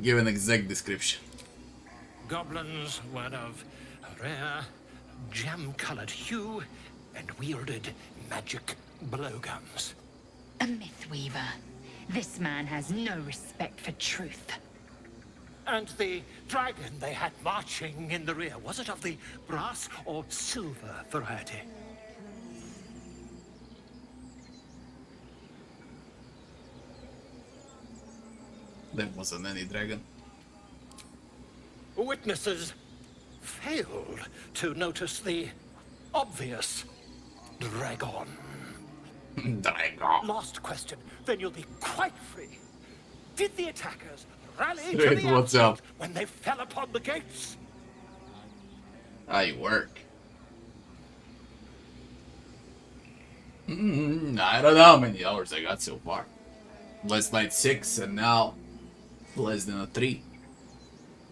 Give an exact description. Goblins were of a rare, jam-colored hue and wielded magic blowguns. A myth weaver. This man has no respect for truth. And the dragon they had marching in the rear, was it of the brass or silver variety? There wasn't any dragon. Witnesses failed to notice the obvious dragon. Dragon. Last question, then you'll be quite free. Did the attackers rally to Druid, the what's up? absolute when they fell upon the gates? I work. I don't know how many hours I got so far. Last night 6 and now less than a 3.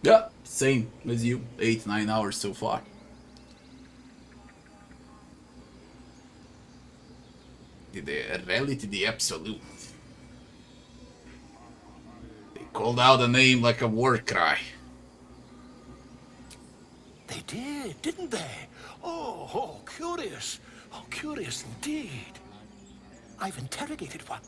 Yeah, same as you. 8-9 hours so far. Did they rally to the absolute? They called out a name like a war cry. They did, didn't they? Oh, curious. Oh, curious indeed. I've interrogated one,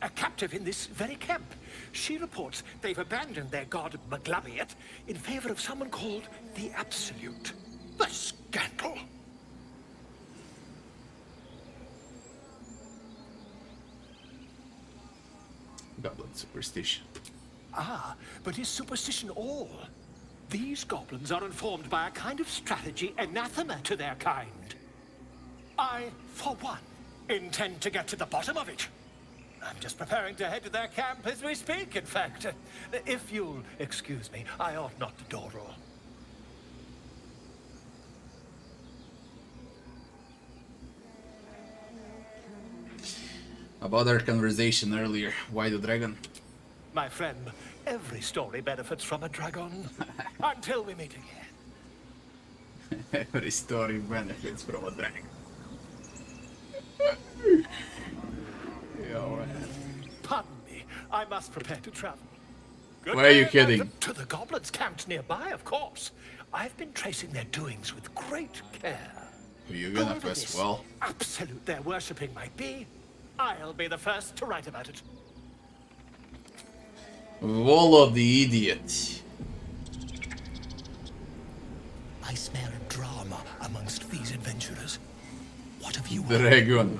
a captive in this very camp. She reports they've abandoned their god Maglabiet in favor of someone called the Absolute. The scandal! Goblin superstition. Ah, but is superstition all? These goblins are informed by a kind of strategy anathema to their kind. I, for one, intend to get to the bottom of it. I'm just preparing to head to their camp as we speak, in fact. If you'll excuse me, I ought not to door roll. About our conversation earlier, why the dragon? My friend, every story benefits from a dragon. Until we meet again. Every story benefits from a dragon. Yo, man. Pardon me, I must prepare to travel. Good Where are you day, heading? To the goblins camped nearby, of course. I've been tracing their doings with great care. Who you gonna However press? this Well, absolute their worshipping might be, I'll be the first to write about it. Volo the idiot. I smell drama amongst these adventurers. What have you Dragon.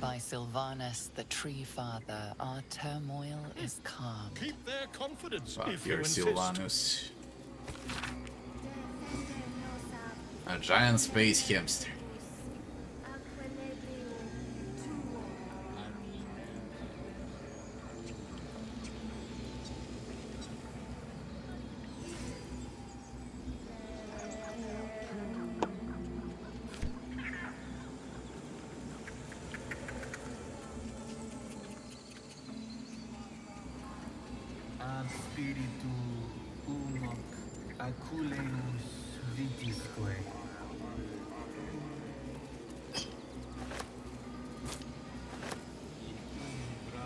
By Sylvanus, the Tree Father, our turmoil is calm. Keep their confidence Fuck if you your insist. Sylvanus. A giant space hamster. Spiritu unoc aculeus vitisque.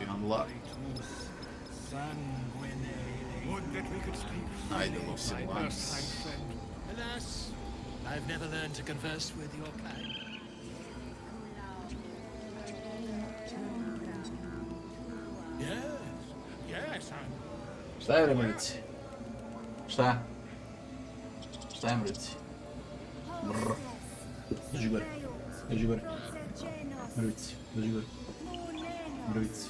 You unlock. Would that we could speak Idol of my Sylvanus. first-time friend. Alas, I've never learned to converse with your kind. Yes, I'm... Šta je Remrici? Šta? Šta je Remrici? Brrr. Dođi gore. Dođi gore. Mrvici. Dođi gore. Mrvici.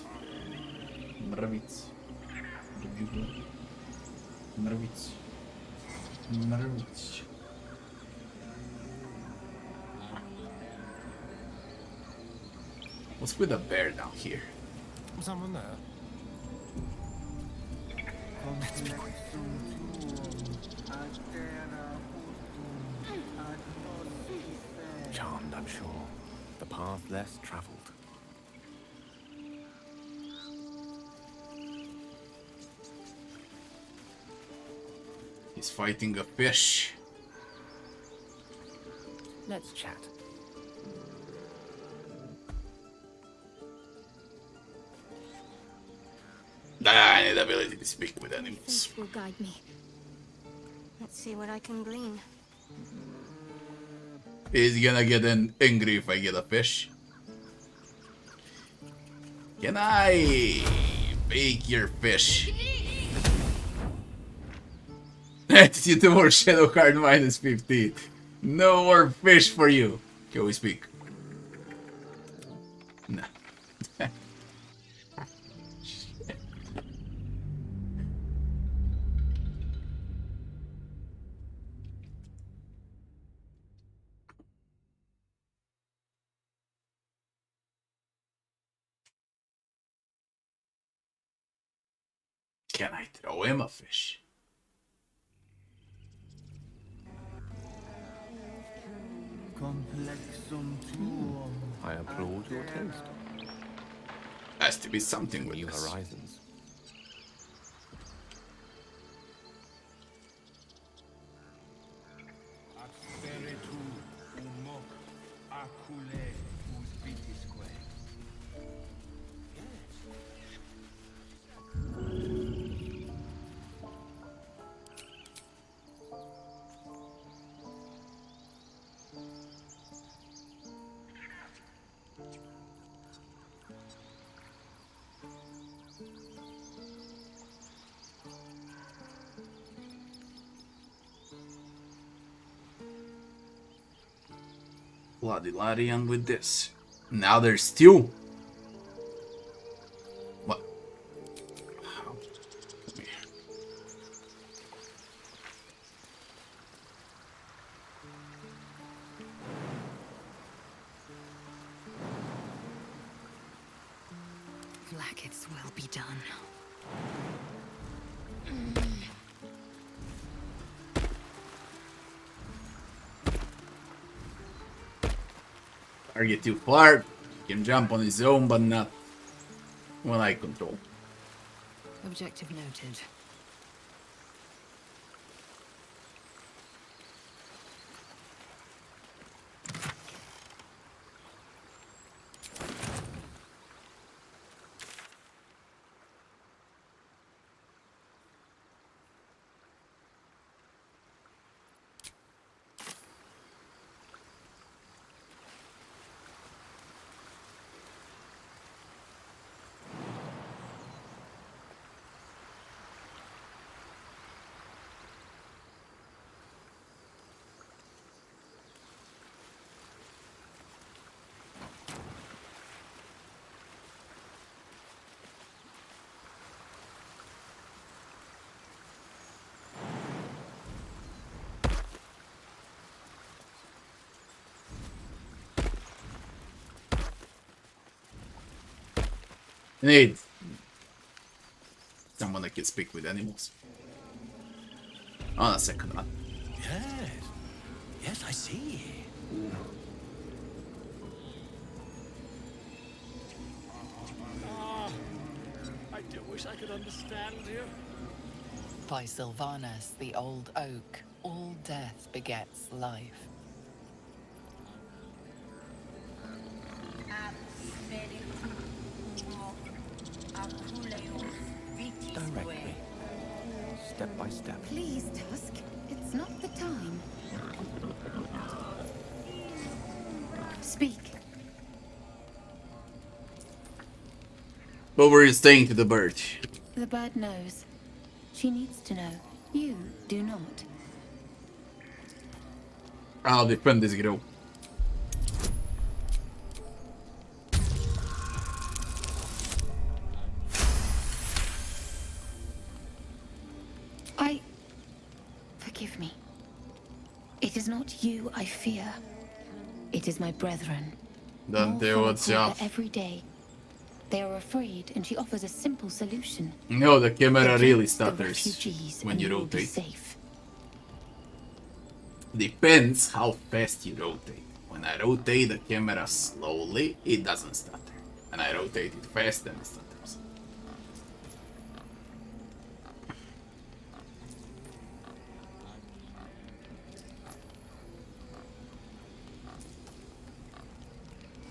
Mrvici. Dođi gore. Mrvici. Mrvici. What's with a bear down here? Someone there? Let's be quick. Charmed, I'm sure. The path less traveled. He's fighting a fish. Let's chat. I need ability to speak with animals. Faith will guide me. Let's see what I can glean. He's gonna get angry if I get a fish. Can I bake your fish? Attitude more Shadowheart minus 15. No more fish for you. Can we speak? Nah. Can I throw him a fish? Complexum tuum. I applaud your taste. Has to be something with New this. horizons. Asperitu umoc acule us vitisque. Bloody Larian with this. Now there's two. What? How? Come here. Blackets will be done. Target too far. He can jump on his own, but not when I control. Objective noted. Need someone that can speak with animals. On a second one. Yes. Yes, I see. I do wish I could understand you. By Sylvanas, the old oak, all death begets life. Directly. Step by step. Please, Tusk. It's not the time. Speak. What were you saying to the bird? The bird knows. She needs to know. You do not. I'll defend this girl. Forgive me. It is not you I fear. It is my brethren. Dante, what's up? Every day. They are afraid, and she offers a simple solution. No, the camera Protect really the stutters refugees, when and you you will be rotate. safe. Depends how fast you rotate. When I rotate the camera slowly, it doesn't stutter. When I rotate it fast, then it stutters.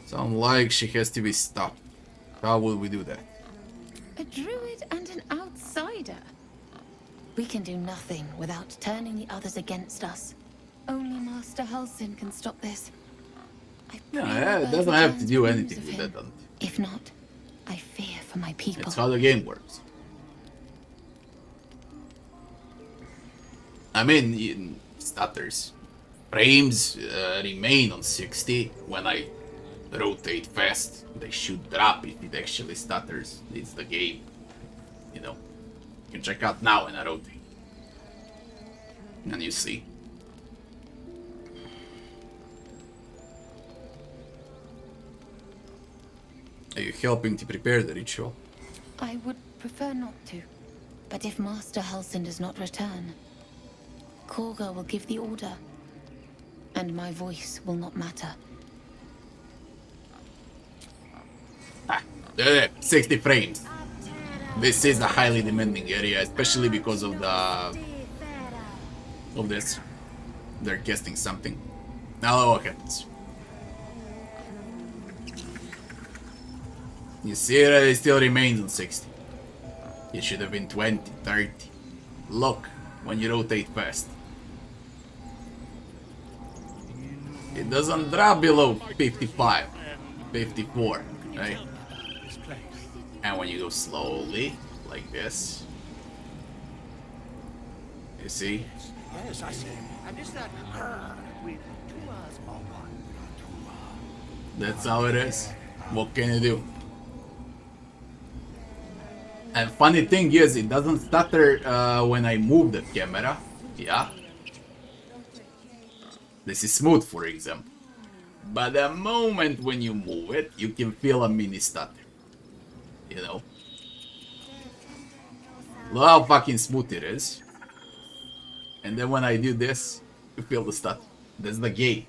Sounds like she has to be stopped. How will we do that? A druid and an We can do nothing without turning the others against us. Only Master Halsin can stop this. I pray Yeah, the it bird doesn't have to returns do with anything news with of that, him. doesn't it? If not, I fear for my people. That's how the game works. I mean, stutters. Frames remain on 60 when I rotate fast. They should drop if it actually stutters. It's the game. You know. You can check out now when I rotate. And you see. Are you helping to prepare the ritual? I would prefer not to. But if Master Halsin does not return, Korga will give the order. And my voice will not matter. 60 frames. This is a highly demanding area, especially because of this. They're casting something. Now what happens? You see it still remains on 60. It should have been 20, 30. Look, when you rotate fast. It doesn't drop below 55, 54, right? And when you go slowly, like this, you see? Yes, I see. And is that with 2 hours or 1? That's how it is. What can you do? And funny thing is, it doesn't stutter when I move the camera. Yeah. This is smooth, for example. But the moment when you move it, you can feel a mini stutter. You know? Look how fucking smooth it is. And then when I do this, you feel the stutter. That's the game.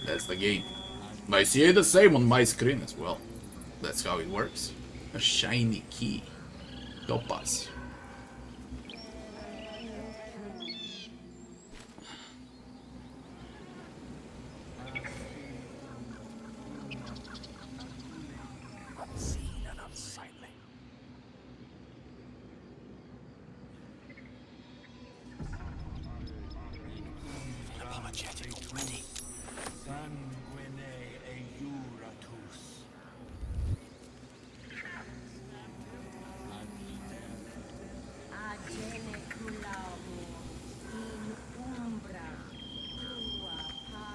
That's the game. But I see it the same on my screen as well. That's how it works. A shiny key. Topaz. Unseen and unsightly. Apologetic already. Sanguine eiuratus.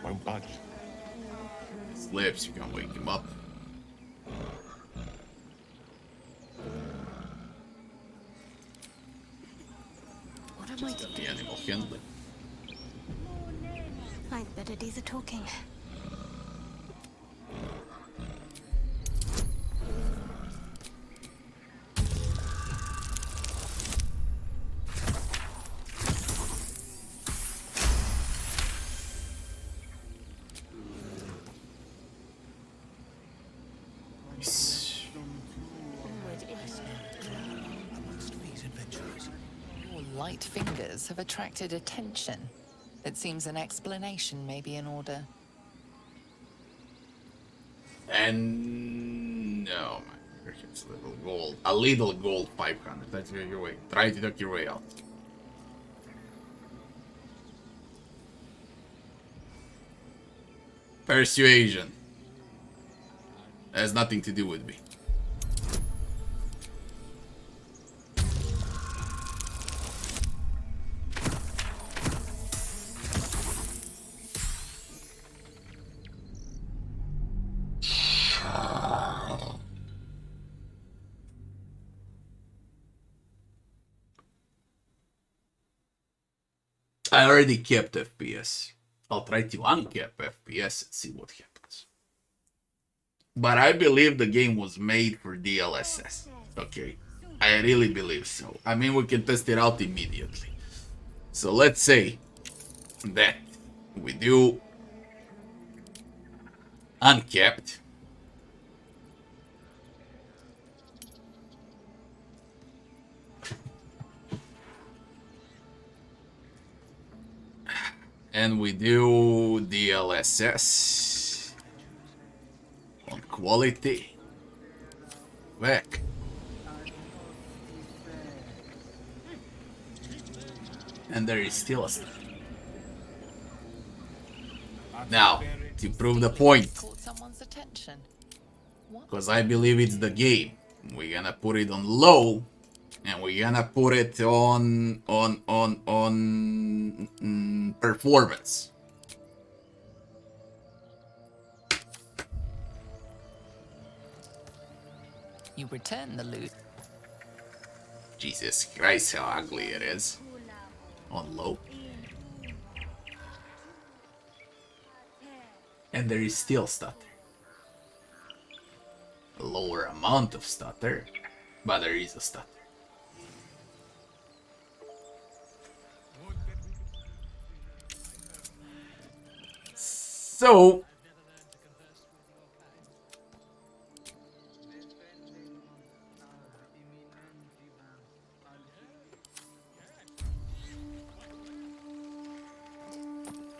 Won't budge. Slips, you can't wake him up. What am I to Just do? the animal handling. I'd better do the talking. Nice. Amongst these adventurers. Your light fingers have attracted attention. It seems an explanation may be in order. And no, man, here's a little gold. A little gold 500. That's your way. Try to duck your way out. Persuasion. Has nothing to do with me. I already kept FPS. I'll try to uncap FPS and see what happens. But I believe the game was made for DLSS. Okay. I really believe so. I mean, we can test it out immediately. So let's say that we do uncapped. And we do DLSS on quality. Back. And there is still a stutter. Now, to prove the point, Caught someone's attention. What? because I believe it's the game, we're gonna put it on low, and we're gonna put it on performance. You return the loot. Jesus Christ, how ugly it is. On low. And there is still stutter. A lower amount of stutter, but there is a stutter. So,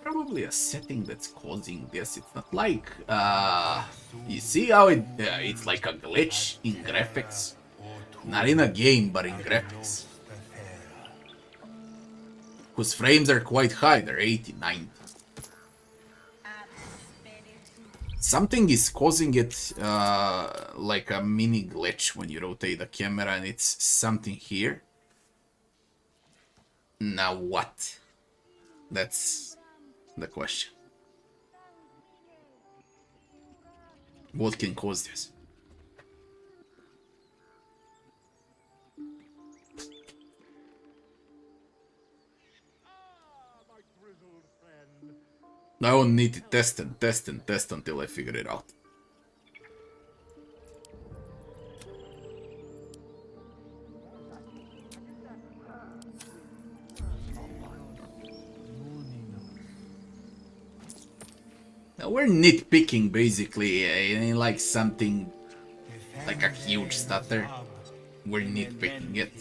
probably a setting that's causing this. It's not like you see how it's like a glitch in graphics, not in a game but in graphics, whose frames are quite high. They're 80, 90. Something is causing it like a mini glitch when you rotate the camera, and it's something here. Now what? That's the question. What can cause this? I won't need to test and test and test until I figure it out. Now we're nitpicking basically, it ain't like something like a huge stutter. We're nitpicking it.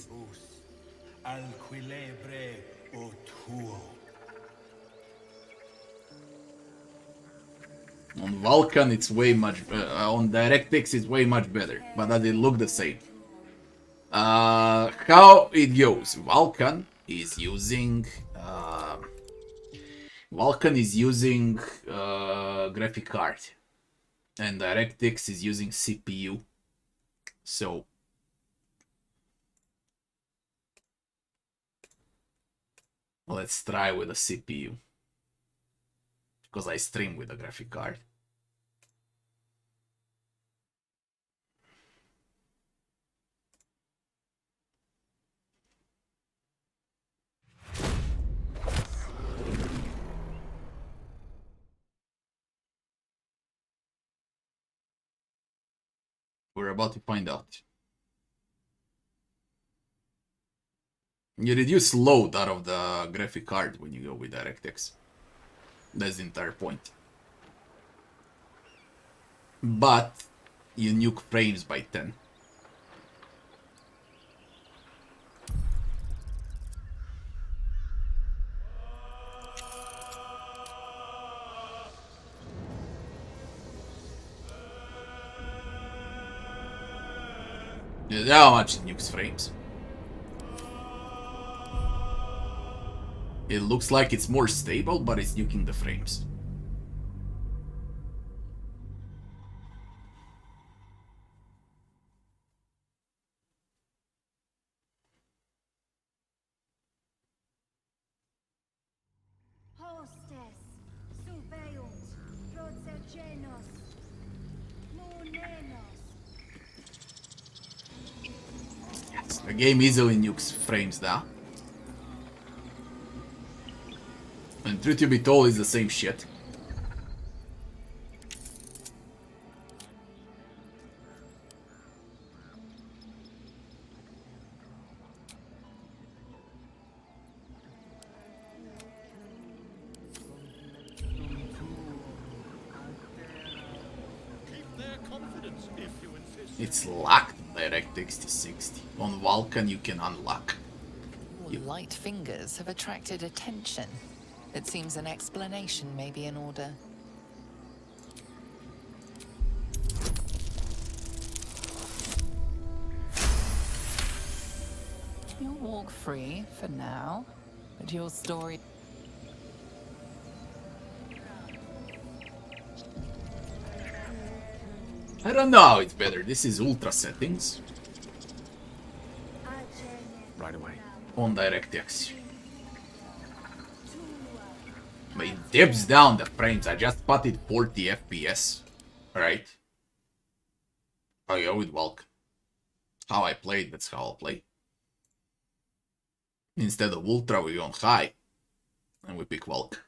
On Vulcan it's way much, on DirectX it's way much better, but does it look the same? How it goes, Vulcan is using graphic card, and DirectX is using CPU. So let's try with a CPU, because I stream with a graphic card. We're about to find out. You reduce load out of the graphic card when you go with DirectX. That's the entire point. But you nuke frames by 10. How much it nukes frames? It looks like it's more stable, but it's nuking the frames. Yes, the game easily nukes frames now. And truth to be told, it's the same shit. It's locked DirectX to 60. On Vulcan you can unlock. Your light fingers have attracted attention. It seems an explanation may be in order. You'll walk free for now, But your story... I don't know how it's better. This is ultra settings. Right away. On DirectX. But it dips down the frames. I just put it 40 FPS. Right? Oh yeah, with Vulcan. How I played, that's how I'll play. Instead of ultra, we go on high. And we pick Vulcan.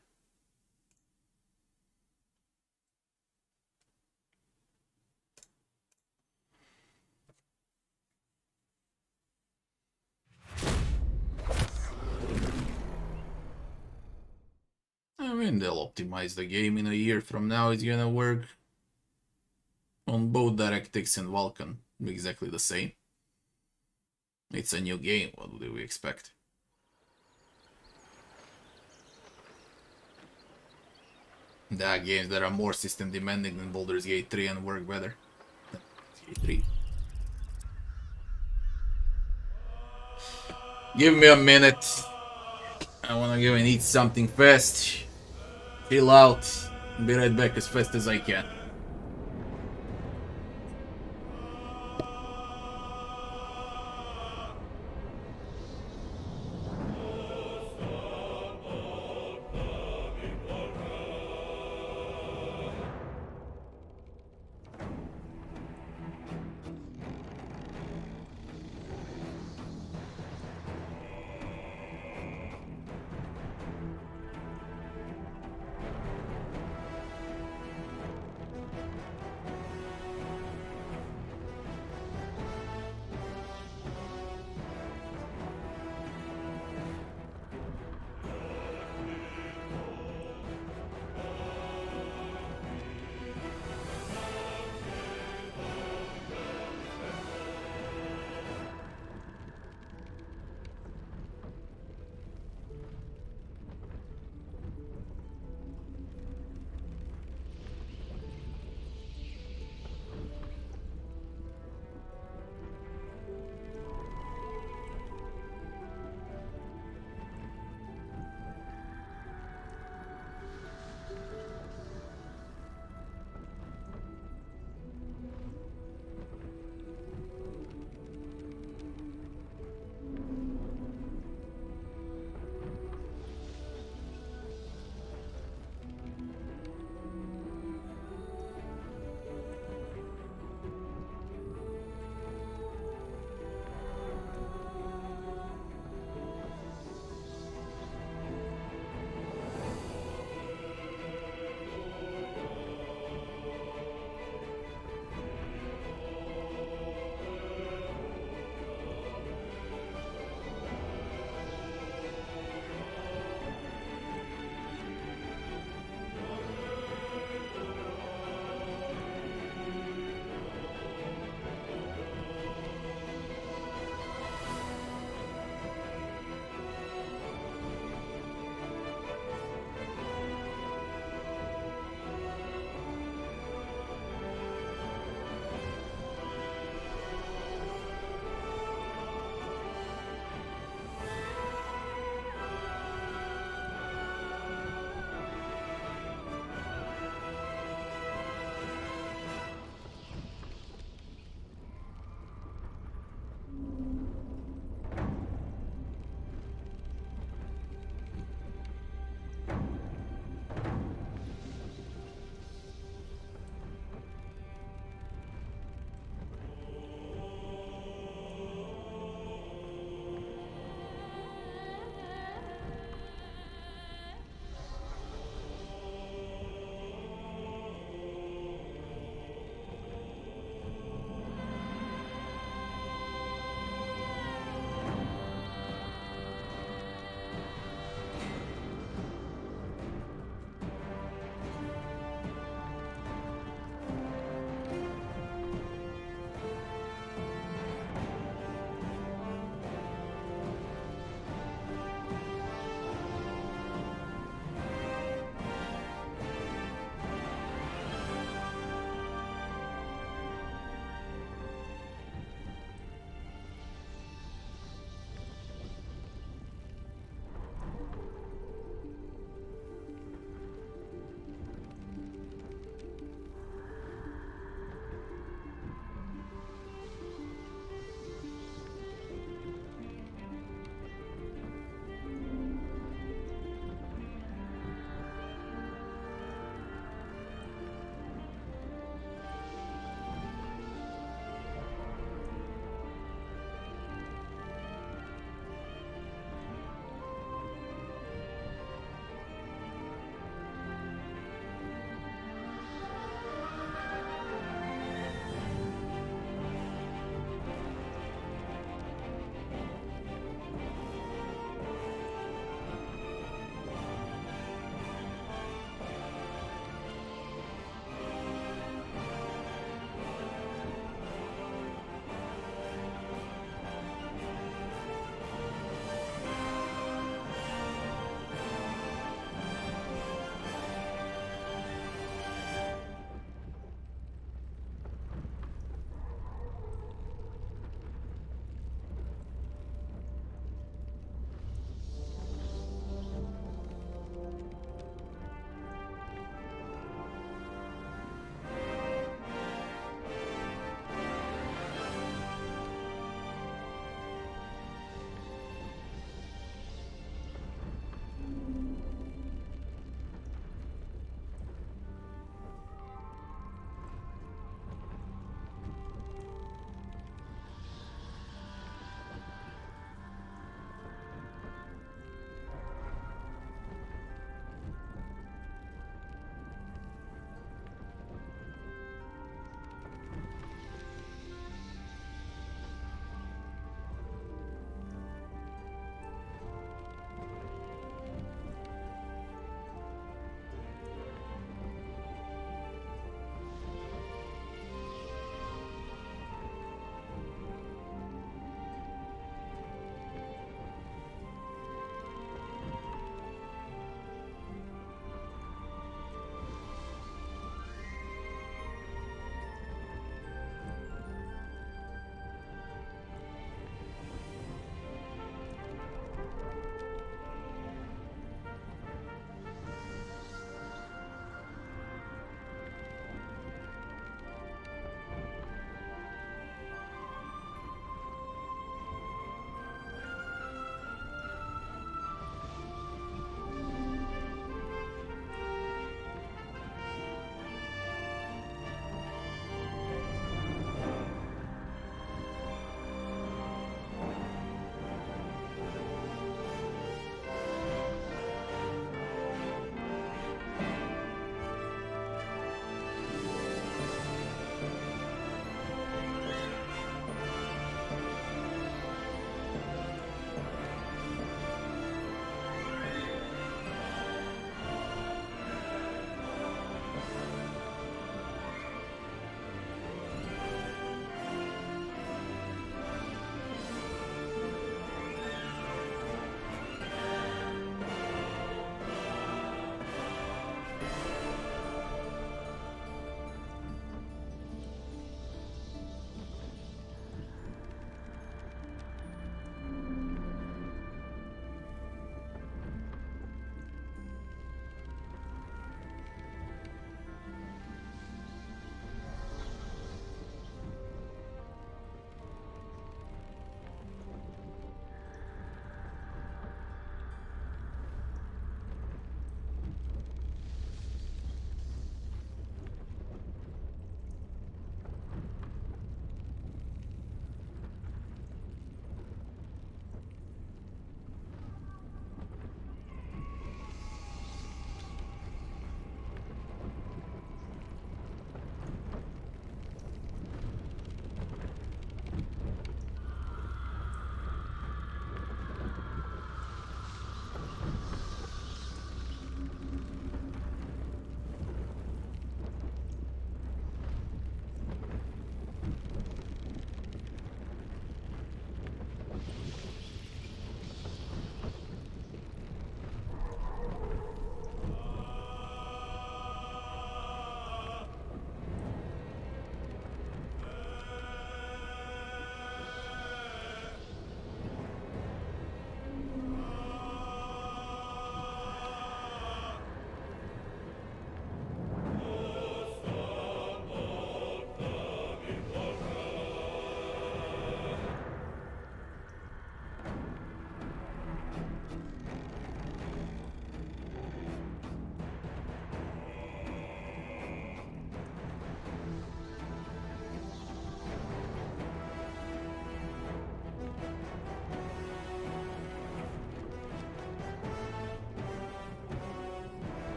I mean, they'll optimize the game in a year from now. It's gonna work on both DirectX and Vulcan. Exactly the same. It's a new game. What do we expect? There are games that are more system demanding than Baldur's Gate 3 and work better than Baldur's Gate 3. Give me a minute. I wanna go and eat something fast. Chill out. Be right back as fast as I can.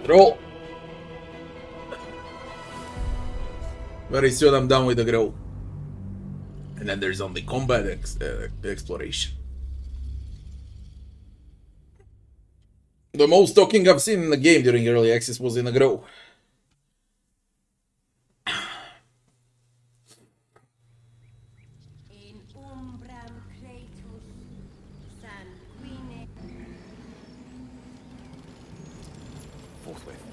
Roll. Very soon I'm done with the grow. And then there's only combat exploration. The most talking I've seen in the game during early access was in a grow. In umbram creatus sanguine. Forthwith.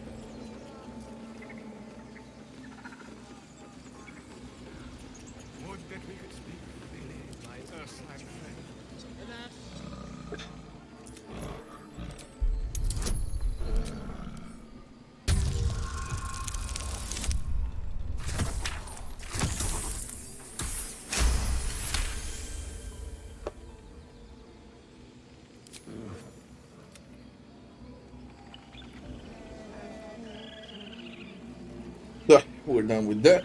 Would that we could speak freely, my Ursine friend. We're done with that.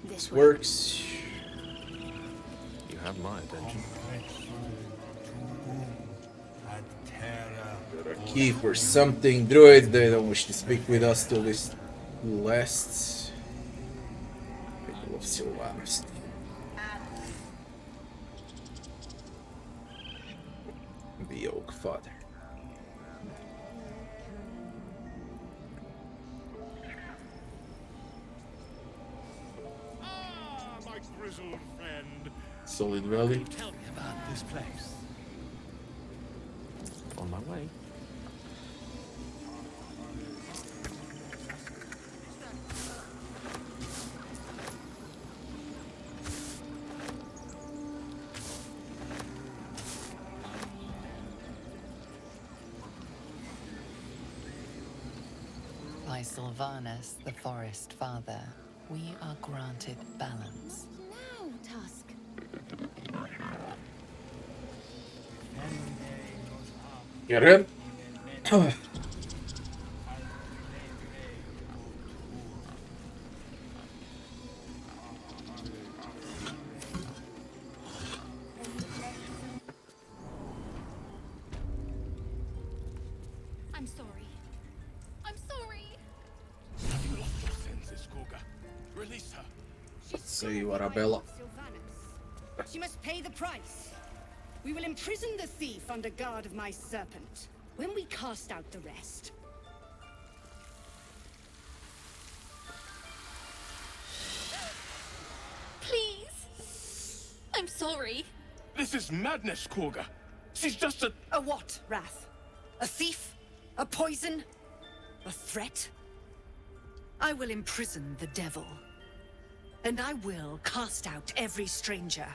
This way. Works. You have my attention. Got a key for something. Druid, they don't wish to speak with us till this lasts. People of Sylvanas. The Oak Father. Ah, my grizzled friend. Solid Valley. Tell me about this place. On my way. By Sylvanas, the Forest Father, we are granted balance. Now, Tusk. Get him? I'm sorry. I'm sorry. Have you lost your senses, Gorga? Release her. Say you, Arabella. She must pay the price. We will imprison the thief under guard of my serpent. When we cast out the rest, Please. I'm sorry. This is madness, Gorga. She's just a... a what, Wrath? A thief? A poison? A threat? I will imprison the devil. And I will cast out every stranger.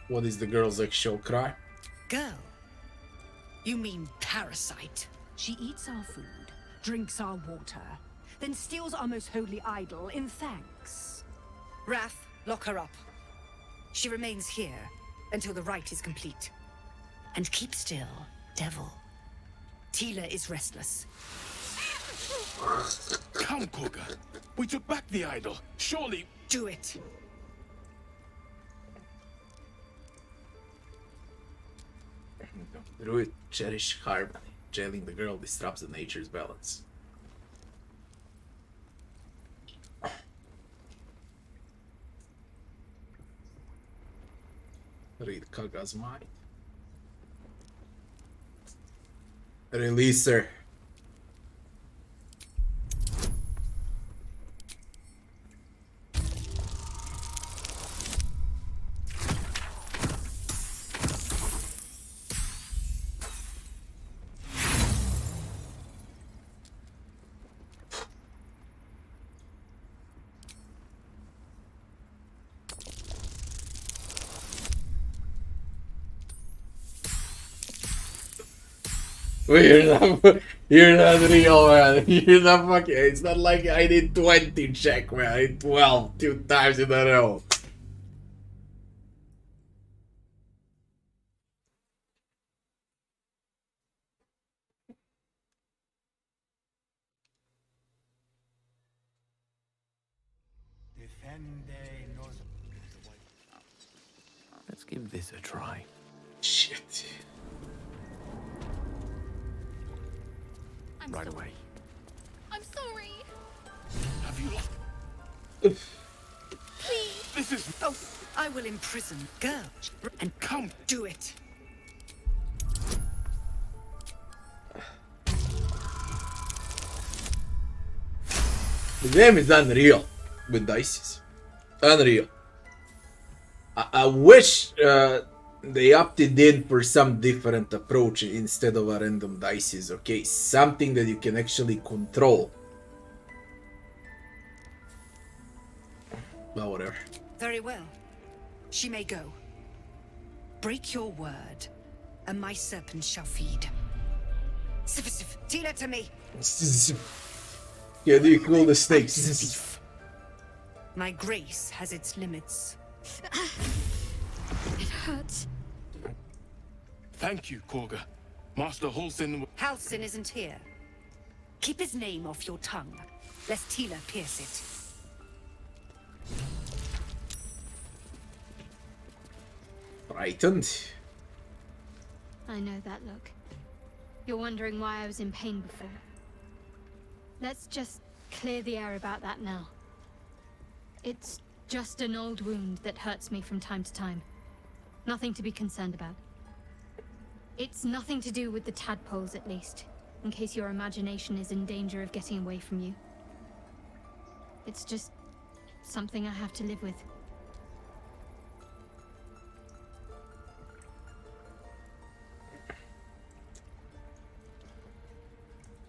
What is the girl's actual cry? Girl? You mean parasite? She eats our food, drinks our water, then steals our most holy idol in thanks. Wrath, lock her up. She remains here until the rite is complete. And keep still, devil. Tila is restless. Come, Gorga. We took back the idol. Surely... Do it. Druid, cherish harmony. Jailing the girl disrupts the nature's balance. Read Kaga's mind. Release her. You're not real, man. You're not fucking. It's not like I did 20 check, man. I did 12 2 times in a row. Let's give this a try. Shit. I'm Right sorry. away. I'm sorry. Have you lost? Please. This is... Oh, I will imprison girl and Come. do it. The game is unreal with dices. Unreal. I wish they opted in for some different approach instead of a random dices, okay? Something that you can actually control. But whatever. Very well. She may go. Break your word, and my serpent shall feed. Sif, Tila to me. Yeah, do you cool the snakes? Thief. My grace has its limits. It hurts. Thank you, Korga. Master Halsin... Halsin isn't here. Keep his name off your tongue, lest Tila pierce it. Frightened. I know that look. You're wondering why I was in pain before. Let's just clear the air about that now. It's just an old wound that hurts me from time to time. Nothing to be concerned about. It's nothing to do with the tadpoles, at least, in case your imagination is in danger of getting away from you. It's just something I have to live with.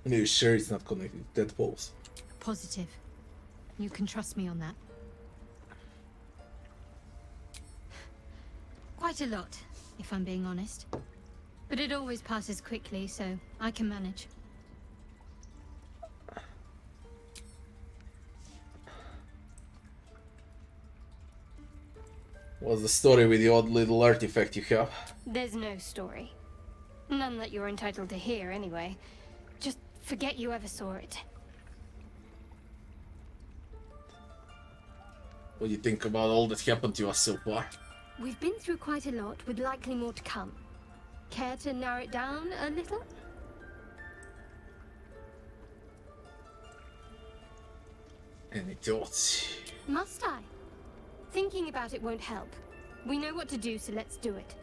Are you sure it's not connected to tadpoles? Positive. You can trust me on that. Quite a lot, if I'm being honest. But it always passes quickly, so I can manage. What's the story with the odd little artifact you have? There's no story. None that you're entitled to hear, anyway. Just forget you ever saw it. What do you think about all that happened to us so far? We've been through quite a lot, with likely more to come. Care to narrow it down a little? Any thoughts? Must I? Thinking about it won't help. We know what to do, so let's do it.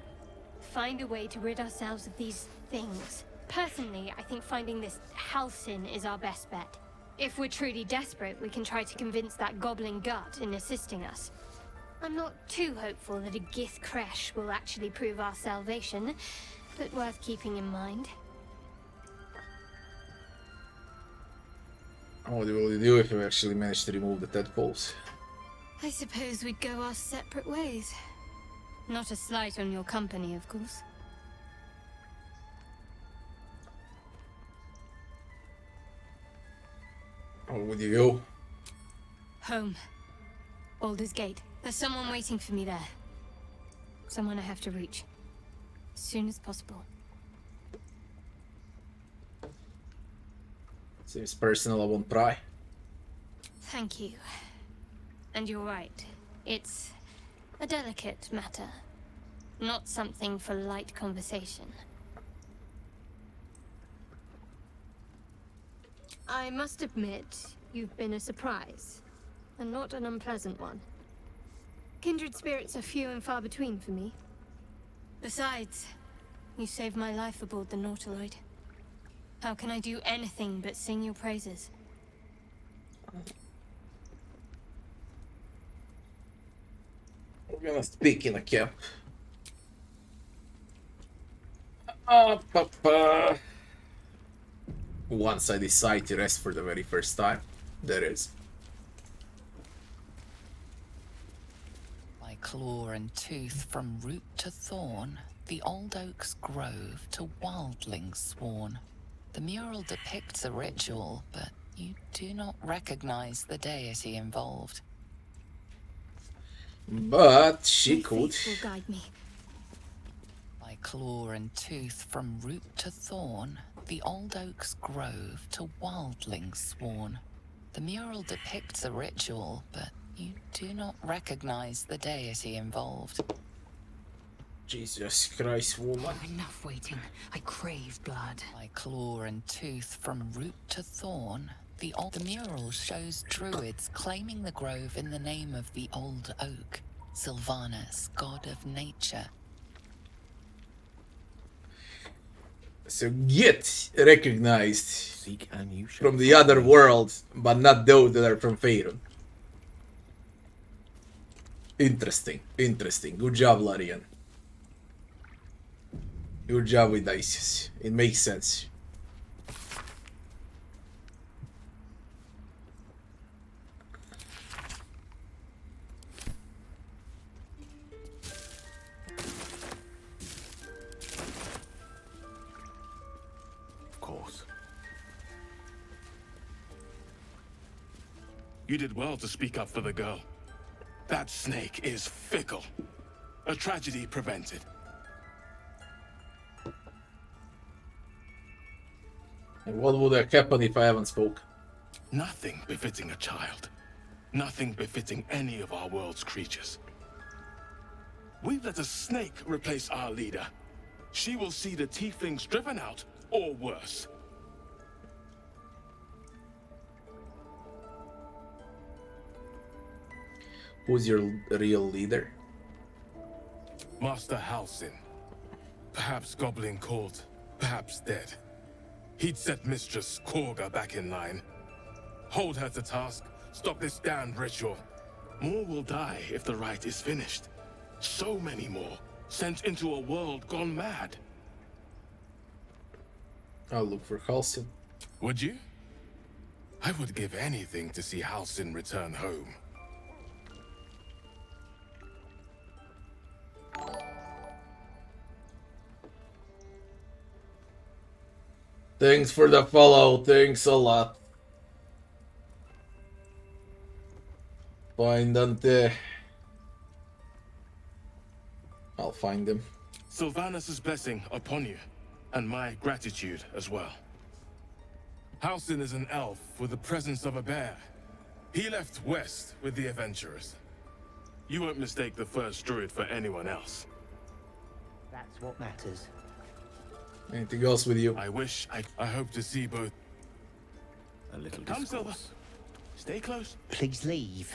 Find a way to rid ourselves of these things. Personally, I think finding this Halsin is our best bet. If we're truly desperate, we can try to convince that goblin gut in assisting us. I'm not too hopeful that a Gith Kresh will actually prove our salvation, but worth keeping in mind. What will you do if you actually manage to remove the tadpoles? I suppose we'd go our separate ways. Not a slight on your company, of course. Or would you go? Home. Baldur's Gate. There's someone waiting for me there. Someone I have to reach. As soon as possible. Seems personal, I won't pry. Thank you. And you're right. It's a delicate matter. Not something for light conversation. I must admit, you've been a surprise. And not an unpleasant one. Kindred spirits are few and far between for me. Besides, you saved my life aboard the Nautiloid. How can I do anything but sing your praises? We're gonna speak in a camp. Once I decide to rest for the very first time, there is. By claw and tooth from root to thorn, the old oak's grove to wildlings sworn. The mural depicts a ritual, but you do not recognize the deity involved. But she May could. fate will guide me. By claw and tooth from root to thorn, the old oak's grove to wildlings sworn. The mural depicts a ritual, but You do not recognize the deity involved. Jesus Christ, woman. Enough waiting. I crave blood. By claw and tooth from root to thorn, the mural shows druids claiming the grove in the name of the old oak, Sylvanus, god of nature. So get recognized Seek and you shall from the other world, but not those that are from Faerun. Interesting, interesting. Good job, Larian. Good job with Isis. It makes sense. Of course. You did well to speak up for the girl. That snake is fickle. A tragedy prevented. And what would have happened if I haven't spoken? Nothing befitting a child. Nothing befitting any of our world's creatures. We let a snake replace our leader. She will see the tieflings driven out, or worse. Who's your real leader? Master Halsin. Perhaps Goblin caught, perhaps dead. He'd set Mistress Korga back in line. Hold her to task, stop this damned ritual. More will die if the rite is finished. So many more, sent into a world gone mad. I'll look for Halsin. Would you? I would give anything to see Halsin return home. Thanks for the follow. Thanks a lot. Find Dante. I'll find him. Sylvanus' blessing upon you, and my gratitude as well. Halsin is an elf with the presence of a bear. He left west with the adventurers. You won't mistake the first druid for anyone else. That's what matters. Anything else with you? I hope to see both. A little Come, Silver. discourse. Stay close. Please leave.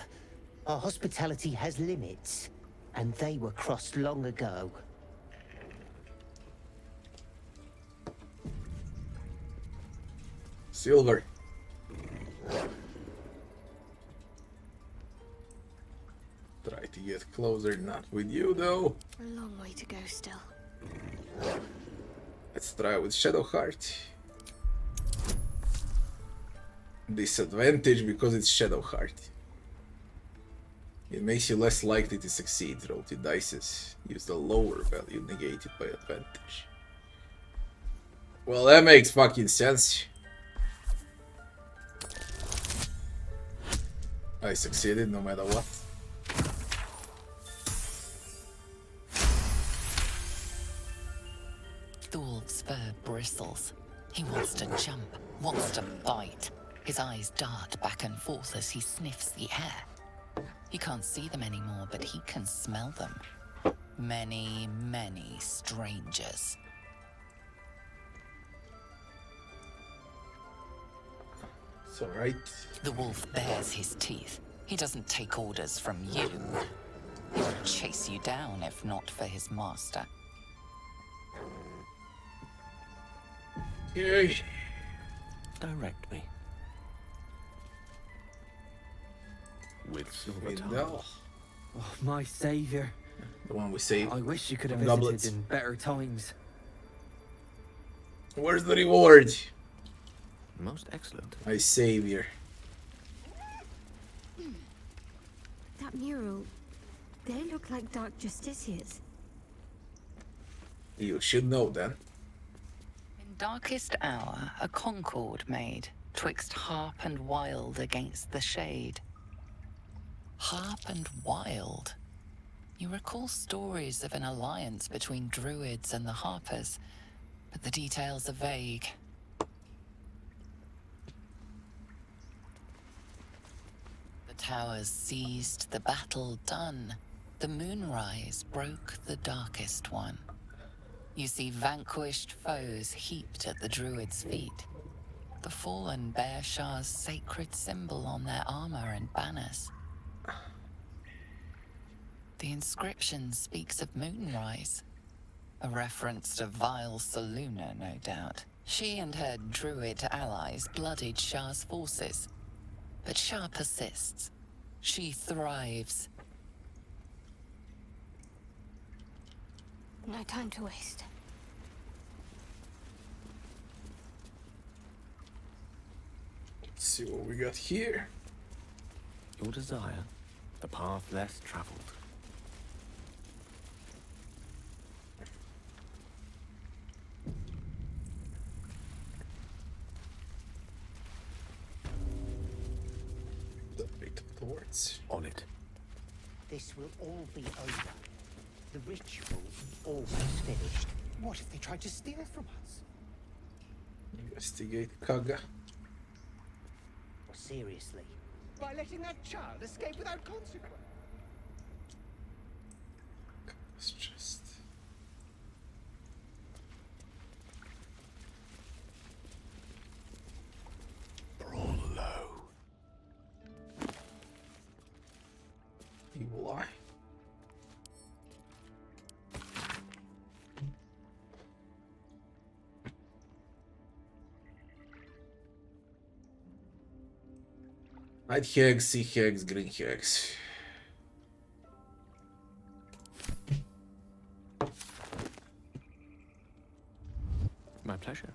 Our hospitality has limits, and they were crossed long ago. Silver. Try to get closer, not with you though. A long way to go still. Let's try with Shadowheart. Disadvantage because it's Shadowheart. It makes you less likely to succeed. Roll 2 dice. Use the lower value negated by advantage. Well, that makes fucking sense. I succeeded no matter what. Thor's fur bristles. He wants to jump, wants to bite. His eyes dart back and forth as he sniffs the air. He can't see them anymore, but he can smell them. Many, many strangers. It's alright. The wolf bares his teeth. He doesn't take orders from you. He would chase you down if not for his master. Yay. Direct me. With silver tongue. No. Oh, my savior. The one we saved. I wish you could have From visited goblets. in better times. Where's the reward? Most excellent. My savior. That mural, they look like Dark Justiciars. You should know then. In darkest hour, a concord made, twixt harp and wild against the shade. Harp and wild. You recall stories of an alliance between druids and the harpers, but the details are vague. The towers seized, the battle done, the moonrise broke the darkest one. You see vanquished foes heaped at the Druid's feet, the fallen bear Shah's sacred symbol on their armor and banners. The inscription speaks of moonrise, a reference to vile Saluna, no doubt. She and her Druid allies bloodied Shah's forces, but Shah persists. She thrives. No time to waste. Let's see what we got here. Your desire, the path less traveled. The bait of the words. On it. This will all be over. The ritual almost finished. What if they tried to steal from us? Investigate Kaga. Seriously. By letting that child escape without consequence? It's just... Brawl low. Evil Eye. White hex, sea hex, green hex. My pleasure.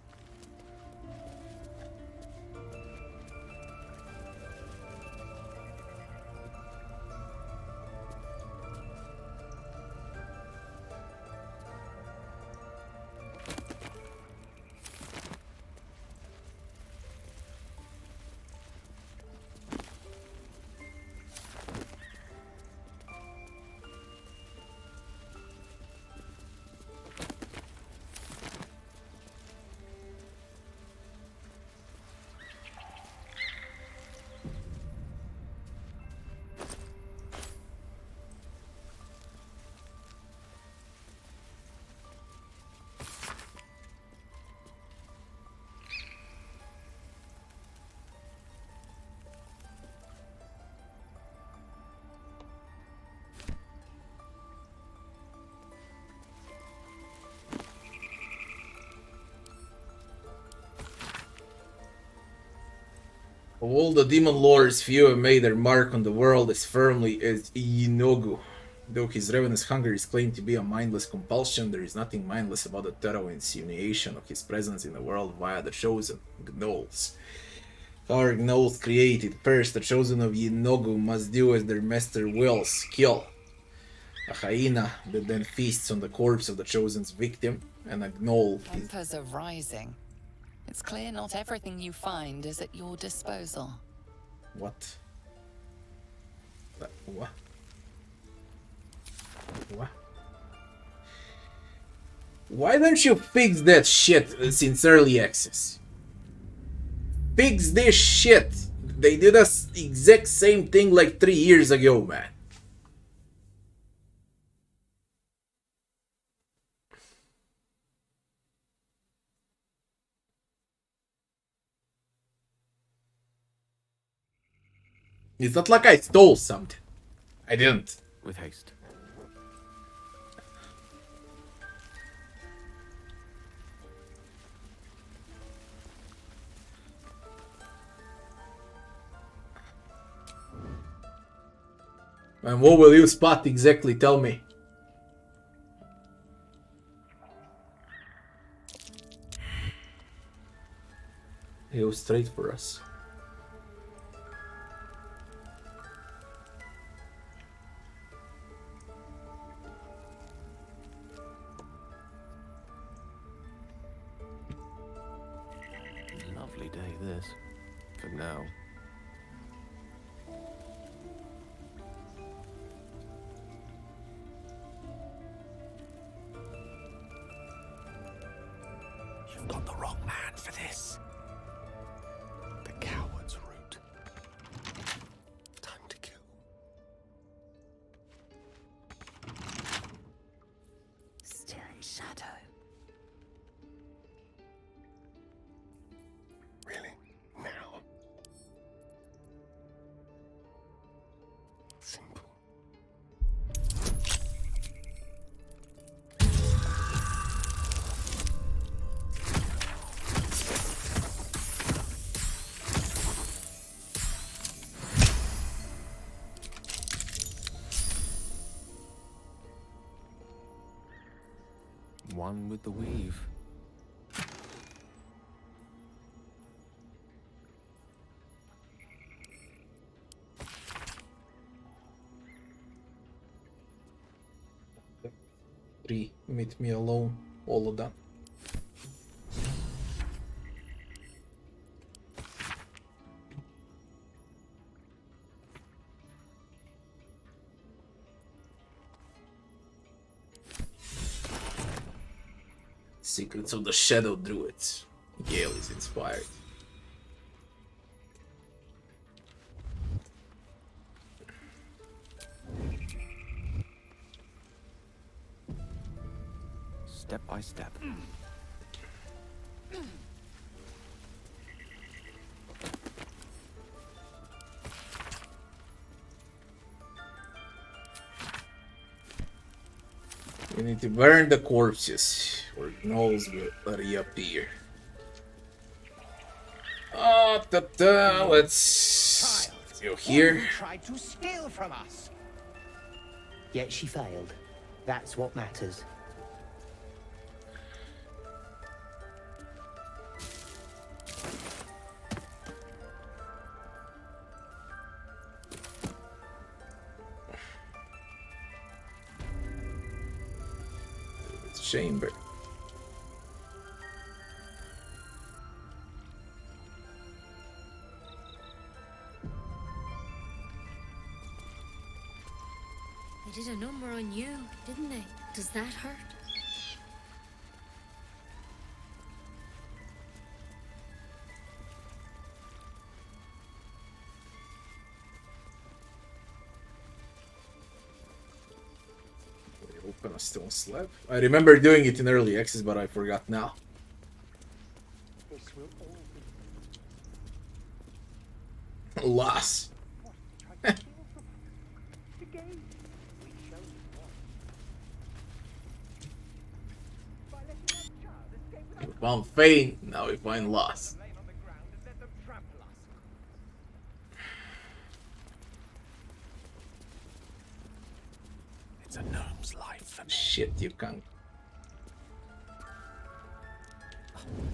Of all the demon lords, few have made their mark on the world as firmly as Inogu. Though his ravenous hunger is claimed to be a mindless compulsion, there is nothing mindless about the thorough insinuation of his presence in the world via the chosen, gnolls. Our gnolls created, first the chosen of Inogu must do as their master wills, kill a hyena that then feasts on the corpse of the chosen's victim, and a gnoll is... Tempers are rising. It's clear not everything you find is at your disposal. What? What? What? Why don't you fix that shit since early access? Fix this shit! They did us exact same thing like 3 years ago, man. It's not like I stole something. I didn't. With haste. And what will you spot exactly? Tell me. He was straight for us. Lovely day this. For now. You've got the wrong man for this. The coward's route. Time to shadow. Really? Now? Simple. One with the weave. Three, meet me alone, all of them. Secrets of the Shadow Druids. Gale is inspired. Step by step. We need to burn the corpses, or gnolls will reappear. Let's go here. Tried to steal from us. Yet she failed. That's what matters. Chamber. They did a number on you, didn't they? Does that hurt? Open a stone slab. I remember doing it in early access, but I forgot now. Loss. We found Fane, now we find loss. It's a gnome's life for me. Shit, you can't.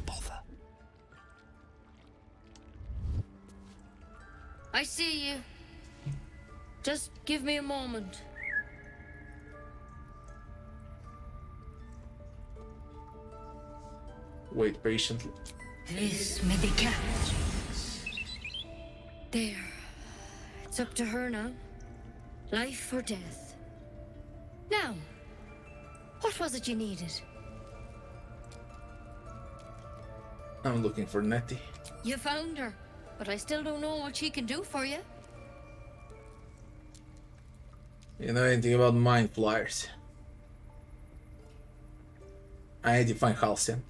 Bother. I see you. Just give me a moment. Wait patiently. This may be cat. There. It's up to her now. Life or death. Now, what was it you needed? I'm looking for Nettie. You found her, but I still don't know what she can do for you. You know anything about mind flyers? I need to find Halcyon.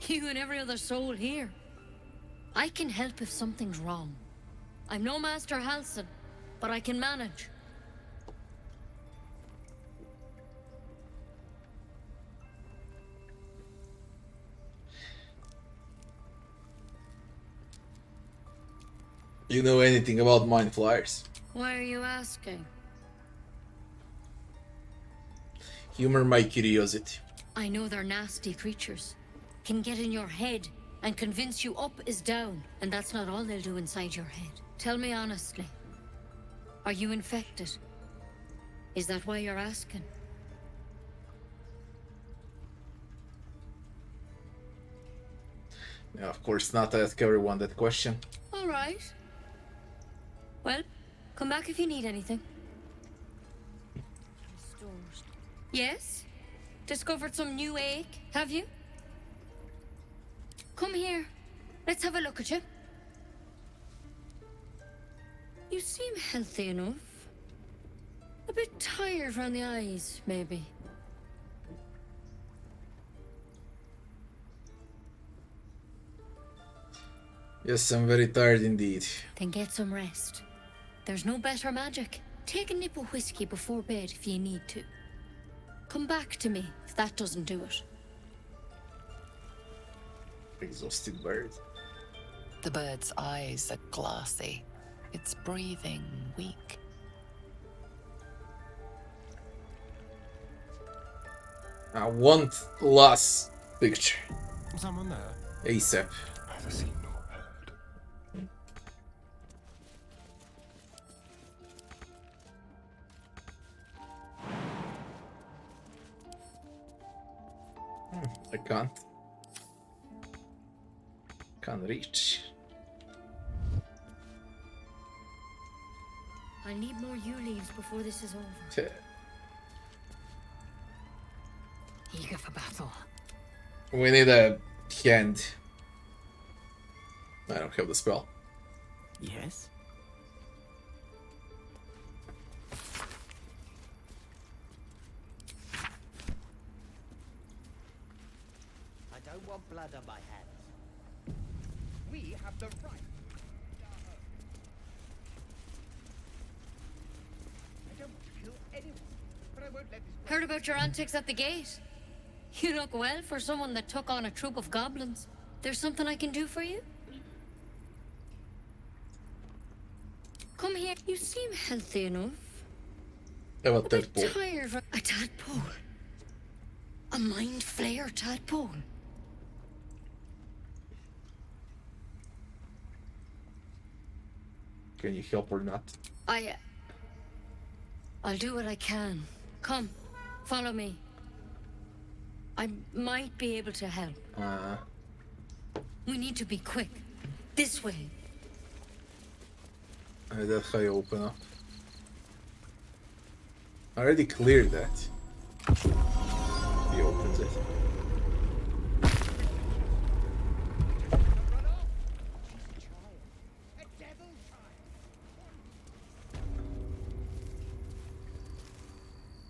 You and every other soul here. I can help if something's wrong. I'm no Master Halcyon, but I can manage. You know anything about mind flyers? Why are you asking? Humor my curiosity. I know they're nasty creatures. Can get in your head and convince you up is down, and that's not all they'll do inside your head. Tell me honestly, are you infected? Is that why you're asking? Yeah, of course not. I ask everyone that question. All right. Well, come back if you need anything. Yes? Discovered some new ache, have you? Come here. Let's have a look at you. You seem healthy enough. A bit tired around the eyes, maybe. Yes, I'm very tired indeed. Then get some rest. There's no better magic. Take a nip of whiskey before bed if you need to. Come back to me if that doesn't do it. Exhausted bird. The bird's eyes are glassy. Its breathing weak. I want last picture. Someone there? ASAP. Neither seen nor heard. I can't. Can't reach. I need more yew leaves before this is over. Eager for battle. We need a hand. I don't have the spell. Yes? I don't want blood on my hands. We have the right. I don't want to kill anyone, but I won't let this. Heard about your antics at the gate? You look well for someone that took on a troop of goblins. There's something I can do for you? Come here. You seem healthy enough. Have a A bit tadpole. tired. A tadpole. A mind flayer tadpole. Can you help or not? I'll do what I can. Come, follow me. I might be able to help. We need to be quick. This way. That's how you open up. I already cleared that. He opens it.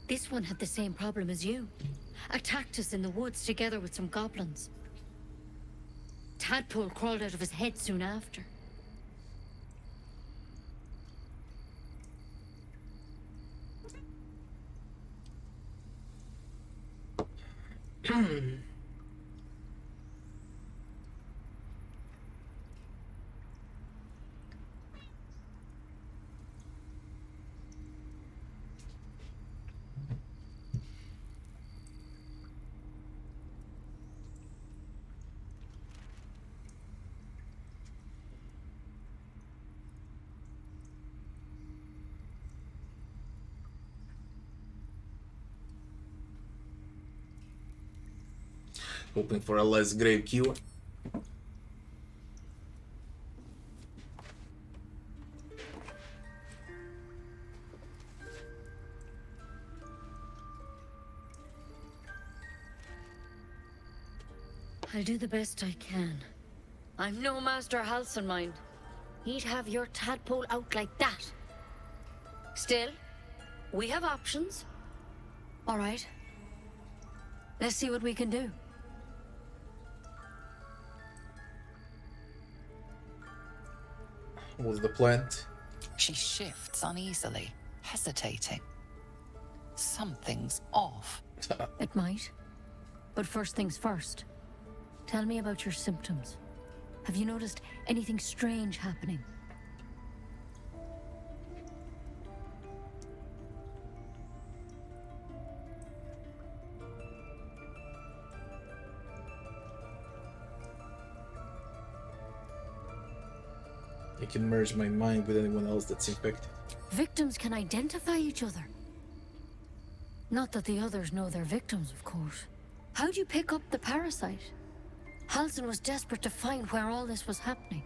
This one had the same problem as you. Attacked us in the woods together with some goblins. Tadpole crawled out of his head soon after. Hoping for a less grave cure. I'll do the best I can. I'm no Master Halson, mind. He'd have your tadpole out like that. Still, we have options. All right. Let's see what we can do. What's the plant? She shifts uneasily, hesitating. Something's off. It might. But first things first. Tell me about your symptoms. Have you noticed anything strange happening? I can merge my mind with anyone else that's infected. Victims can identify each other. Not that the others know they're victims, of course. How'd you pick up the parasite? Halson was desperate to find where all this was happening.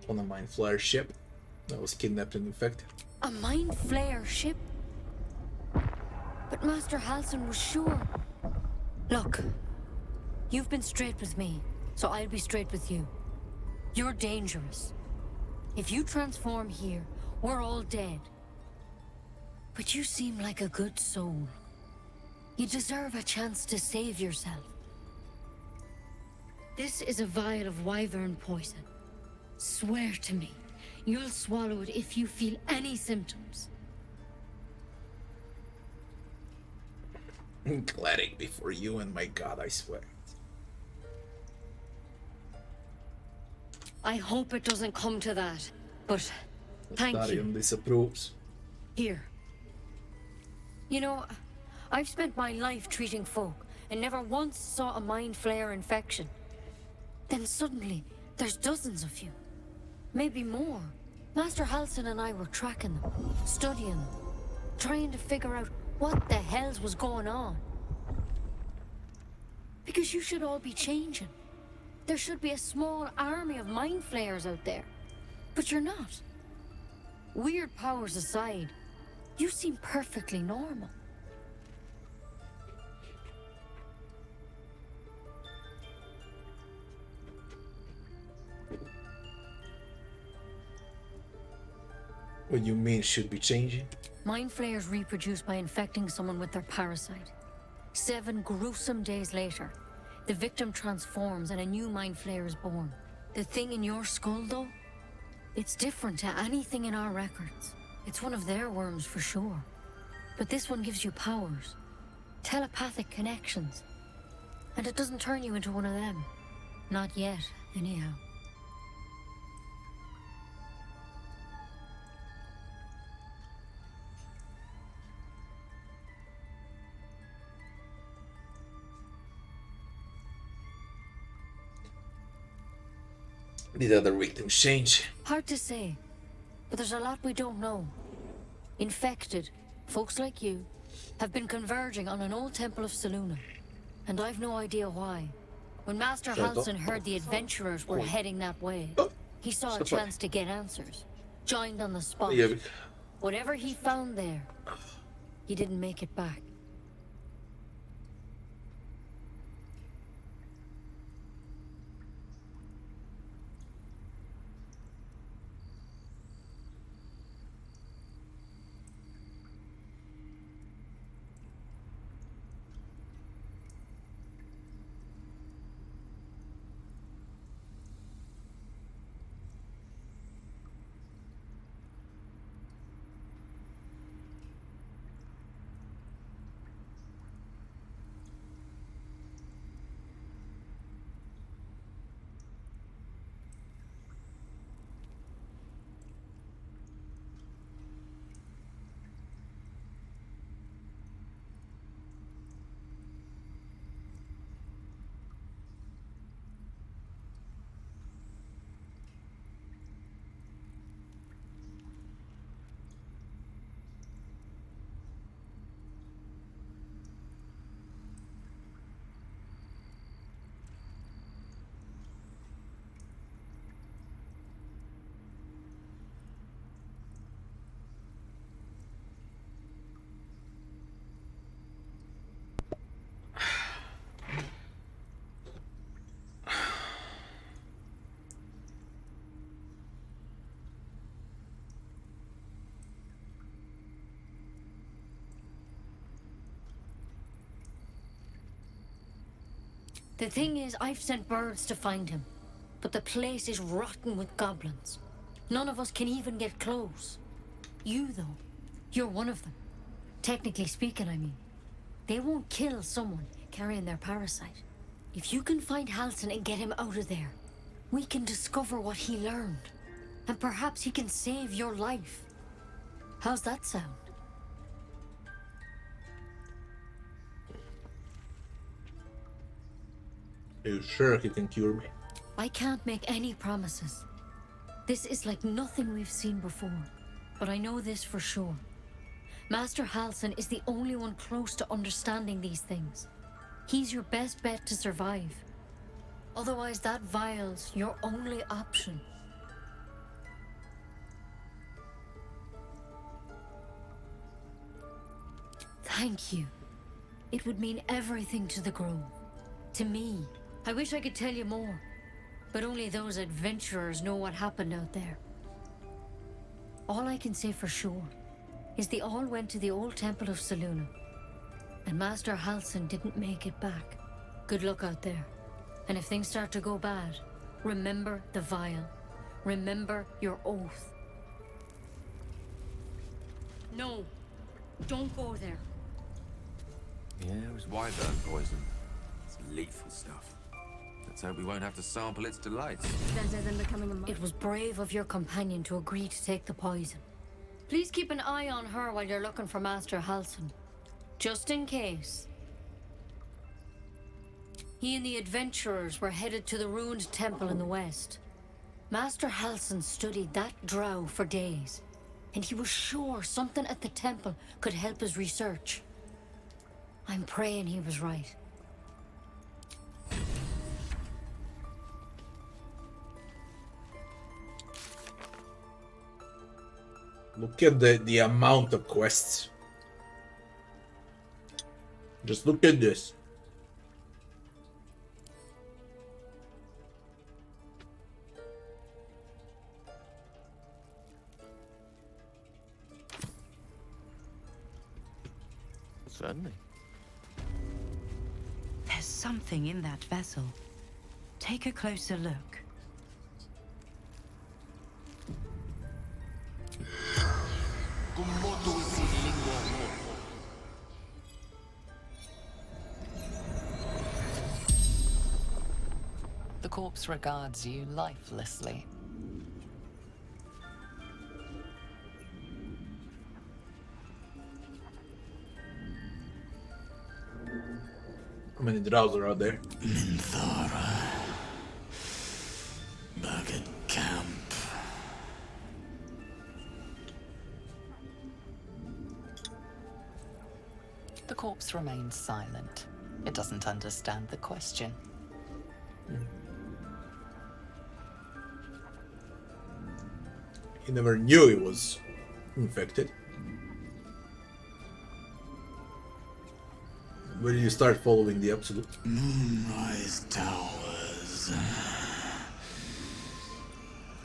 On a mind flyer ship that was kidnapped and infected. A mind flayer ship? But Master Halson was sure. Look, you've been straight with me, so I'll be straight with you. You're dangerous. If you transform here, we're all dead. But you seem like a good soul. You deserve a chance to save yourself. This is a vial of wyvern poison. Swear to me, you'll swallow it if you feel any symptoms. Cleric before you, and my god, I swear. I hope it doesn't come to that, but thank Darian you. disapproves. Here. You know, I've spent my life treating folk and never once saw a mind flare infection. Then suddenly, there's dozens of you. Maybe more. Master Halsin and I were tracking them, studying them, trying to figure out what the hells was going on. Because you should all be changing. There should be a small army of mind flayers out there. But you're not. Weird powers aside, you seem perfectly normal. What you mean should be changing? Mind flayers reproduce by infecting someone with their parasite. 7 gruesome days later, the victim transforms and a new mind flayer is born. The thing in your skull, though, it's different to anything in our records. It's one of their worms for sure. But this one gives you powers, telepathic connections. And it doesn't turn you into one of them. Not yet, anyhow. Did other victims change? Hard to say, but there's a lot we don't know. Infected, folks like you, have been converging on an old temple of Selûne, and I've no idea why. When Master Halsin heard the adventurers were heading that way, he saw a chance to get answers, joined on the spot. Whatever he found there, he didn't make it back. The thing is, I've sent birds to find him, but the place is rotten with goblins. None of us can even get close. You, though, you're one of them. Technically speaking, I mean. They won't kill someone carrying their parasite. If you can find Halsin and get him out of there, we can discover what he learned. And perhaps he can save your life. How's that sound? Are you sure he can cure me? I can't make any promises. This is like nothing we've seen before. But I know this for sure. Master Halsin is the only one close to understanding these things. He's your best bet to survive. Otherwise, that vial's your only option. Thank you. It would mean everything to the Grove. To me. I wish I could tell you more. But only those adventurers know what happened out there. All I can say for sure is they all went to the old temple of Selûne. and Master Halsin didn't make it back. Good luck out there. And if things start to go bad, remember the vial. Remember your oath. No, don't go there. Yeah, it was wyvern poison. It's lethal stuff. Let's hope we won't have to sample its delights. Better than becoming a monk. It was brave of your companion to agree to take the poison. Please keep an eye on her while you're looking for Master Halsin. Just in case. He and the adventurers were headed to the ruined temple in the west. Master Halsin studied that drow for days, and he was sure something at the temple could help his research. I'm praying he was right. Look at the amount of quests. Just look at this. Certainly. There's something in that vessel. Take a closer look. The corpse regards you lifelessly. How many drows are out there? Minthara. Back at camp. The corpse remains silent. It doesn't understand the question. He never knew he was infected. Where did you start following the Absolute? Moonrise Towers.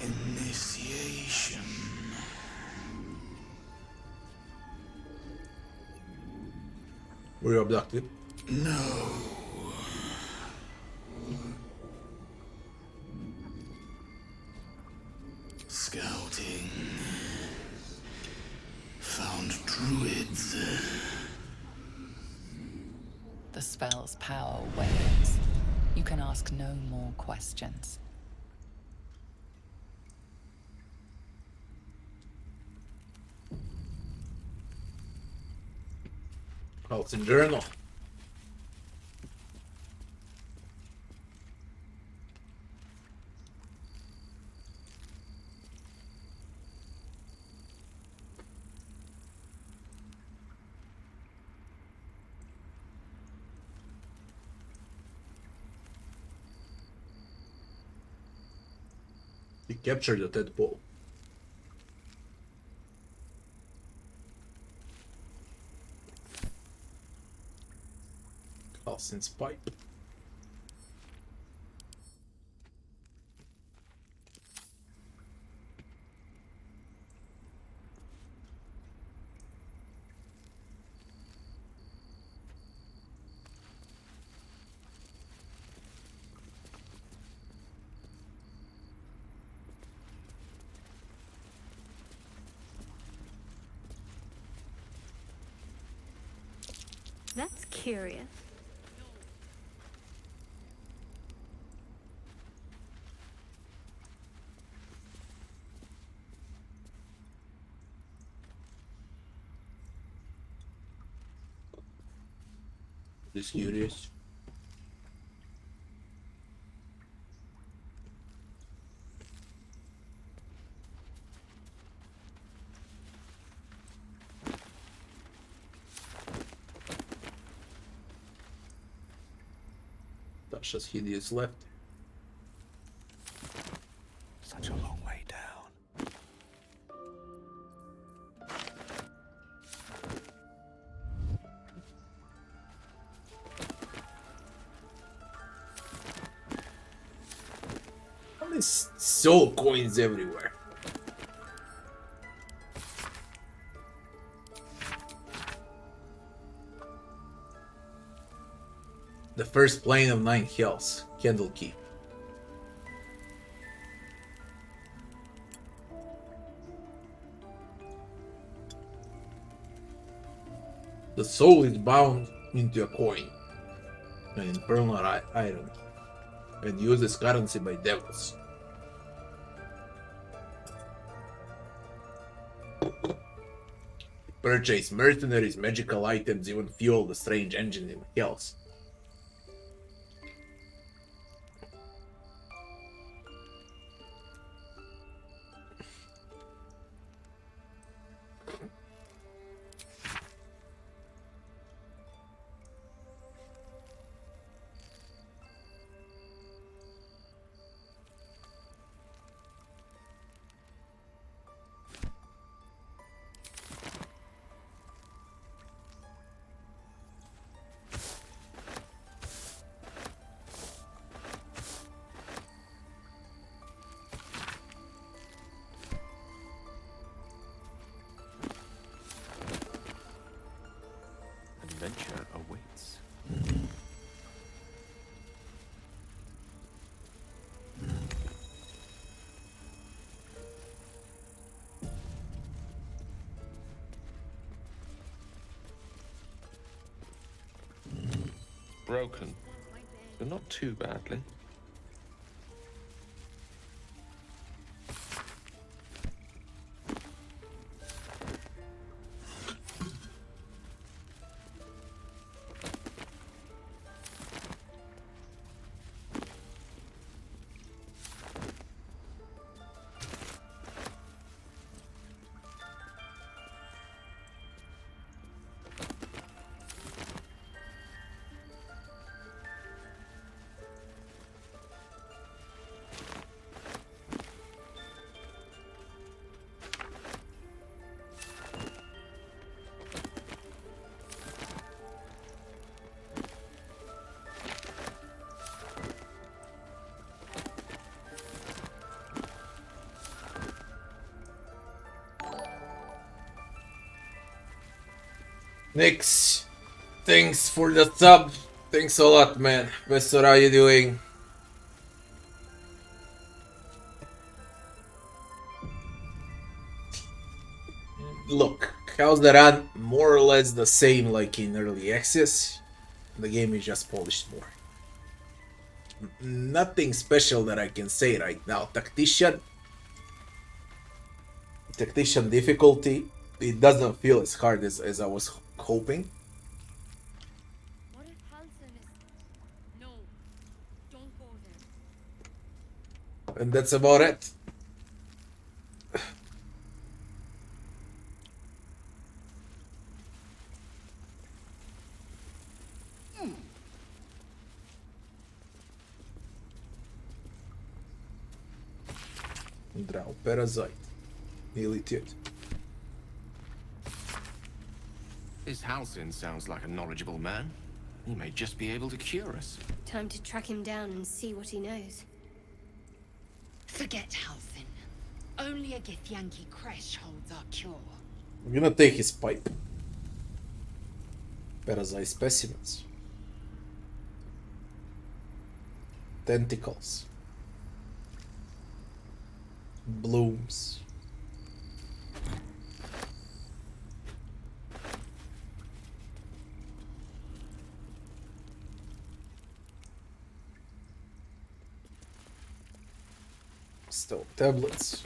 Initiation. Were you abducted? No. Scouting. Found druids. The spell's power wanes. You can ask no more questions. Halsin journal. He captured the tadpole. Halsin's pipe. That's curious. Just curious. Tasha's hideous left. Such a long way down. All these soul coins everywhere. The first plane of 9 hills. Candlekeep. The soul is bound into a coin, an infernal iron, and used as currency by devils. Purchase mercenaries, magical items, even fuel the strange engine in hells. Adventure awaits. Broken, but not too badly. Nix, thanks for the sub. Thanks a lot, man. Bestor, how you doing? Look, how's the run? More or less the same like in early access. The game is just polished more. Nothing special that I can say right now. Tactician difficulty, it doesn't feel as hard as I was hoping. And that's about it. Drow parasite. Nearly did. This Halcyon sounds like a knowledgeable man. He may just be able to cure us. Time to track him down and see what he knows. Forget Halfin. Only a Githyanki Kresh holds our cure. I'm gonna take his pipe. Parasite specimens. Tentacles. Blooms. Stone tablets.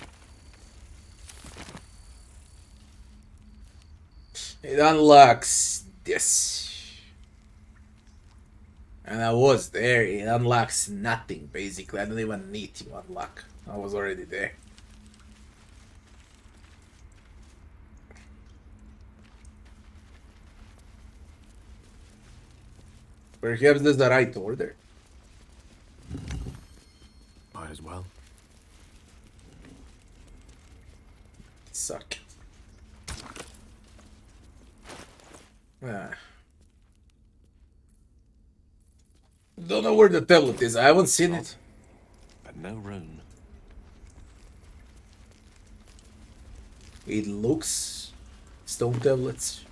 It unlocks this. And I was there. It unlocks nothing basically. I don't even need to unlock. I was already there. Perhaps that's the right order. Might as well. Suck. Don't know where the tablet is. I haven't seen it. But no rune. It looks stone tablets.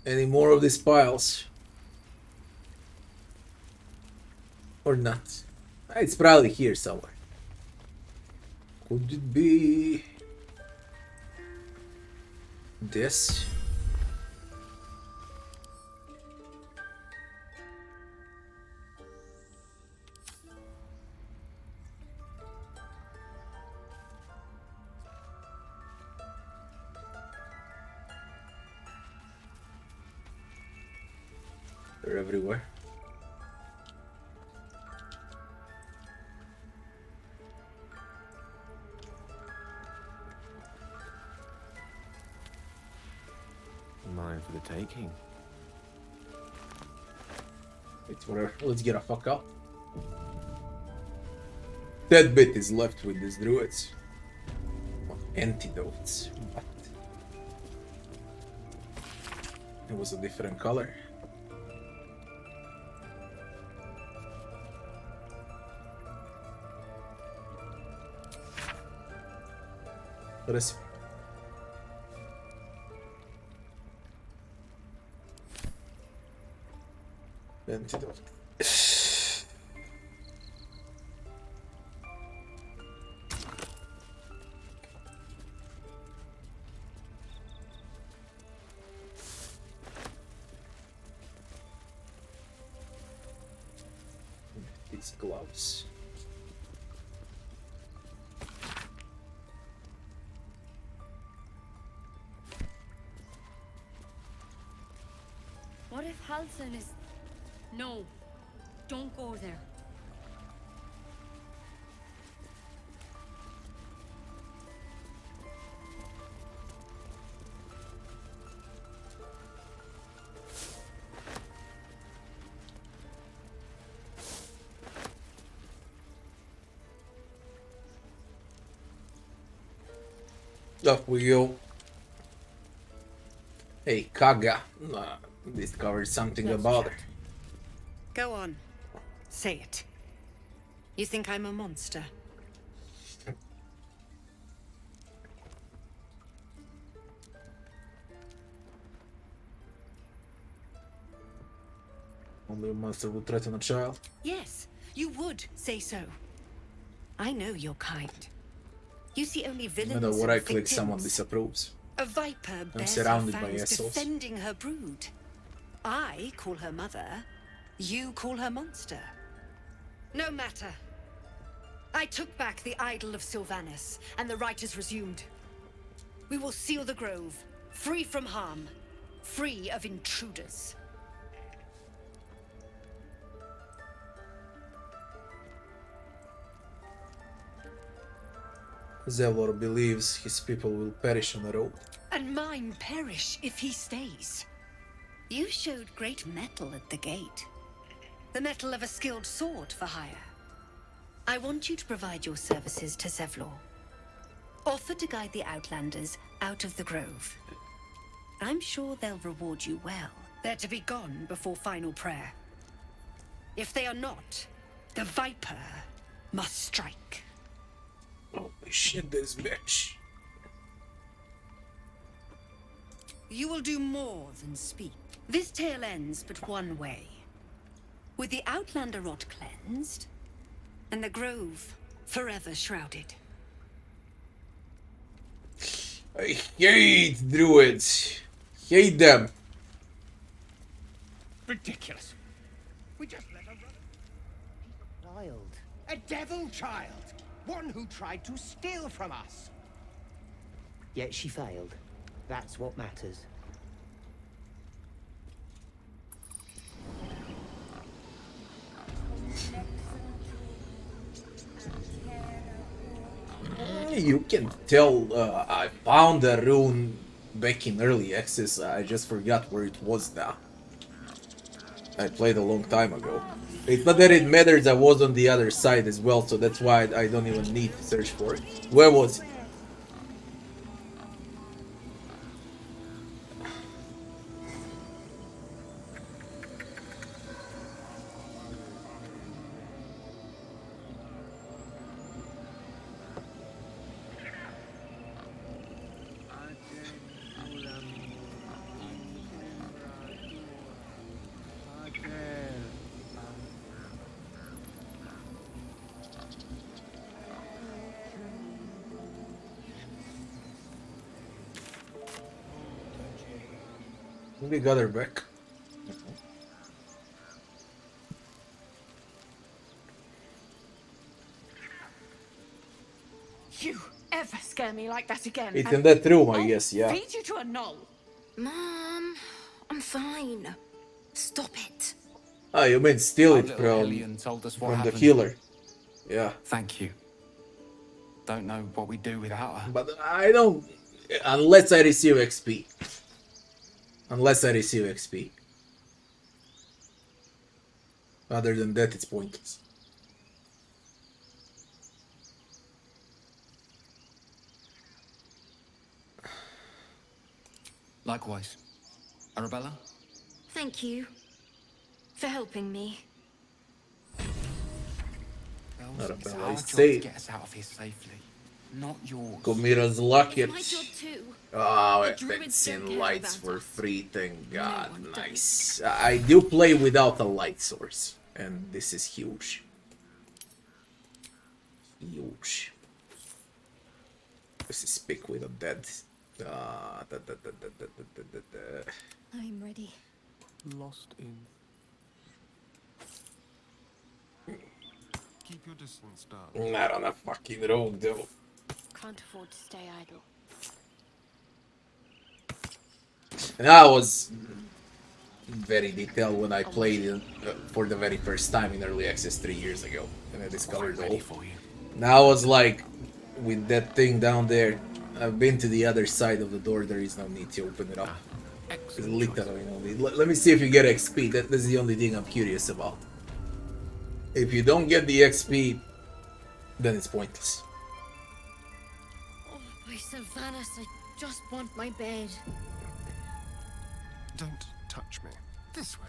Any more of these piles? Or not? It's probably here somewhere. Could it be this? They're everywhere. Mine for the taking. It's whatever. Let's get a fuck out. That bit is left with these druids. Antidotes. What? It was a different color. Let us. Antidote. These gloves. What if Halson is... No, don't go there. Up we go. Hey, Kaga. Discovered something about her. Go on. Say it. You think I'm a monster? Only a monster would threaten a child. Yes, you would say so. I know your kind. You see only villains. No matter what I and click, someone victims. disapproves. A viper I'm bears surrounded her by fangs assholes. defending her brood. I call her mother. You call her monster. No matter. I took back the idol of Sylvanus, and the rite is resumed. We will seal the grove, free from harm, free of intruders. Zelor believes his people will perish on the road. And mine perish if he stays. You showed great mettle at the gate. The mettle of a skilled sword for hire. I want you to provide your services to Zevlor. Offer to guide the Outlanders out of the grove. I'm sure they'll reward you well. They're to be gone before final prayer. If they are not, the Viper must strike. Holy shit, this bitch. You will do more than speak. This tale ends but one way. With the Outlander rot cleansed, and the grove forever shrouded. I hate druids. Hate them. Ridiculous. We just let her run. Child. A devil child. One who tried to steal from us. Yet she failed. That's what matters. You can tell I found a rune back in early access. I just forgot where it was now. I played a long time ago. It's not that it matters, I was on the other side as well, so that's why I don't even need to search for it. Where was it? We got her back. You ever scare me like that again? It's in that room, I guess, yeah. Beat you to a null. Mom, I'm fine. Stop it. Ah, you mean steal it Hellion told us what from the happened. healer. Yeah. Thank you. Don't know what we'd do without her. But I don't... Unless I receive XP. Unless I receive XP. Other than that, it's pointless. Likewise. Arabella? Thank you for helping me. It's Arabella our is job to safe. get us out of here safely, not yours. Comira's lucky. My job too. Oh, The I've been Druids don't seeing care lights about for us. free, thank God. one Nice. I do play without a light source, and this is huge. Huge. This is big with a dead. I'm ready. Lost in. Keep your distance, darling. Not on a fucking rogue, though. Can't afford to stay idle. And I was very detailed when I played it for the very first time in early access 3 years ago, and I discovered all. Now I was like, with that thing down there, I've been to the other side of the door. There is no need to open it up. It's literally no need. Let me see if you get XP. That's the only thing I'm curious about. If you don't get the XP, then it's pointless. Oh, by Sylvanas, I just want my bed. Don't touch me. This way.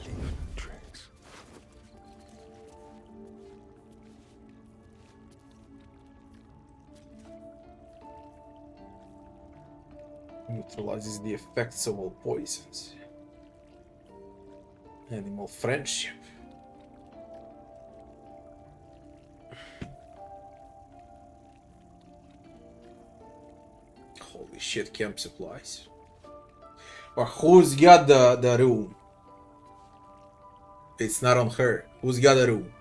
Leaf trees. Neutralizes the effects of all poisons. Animal friendship. Holy shit, camp supplies. But who's got the room? It's not on her. Who's got the room?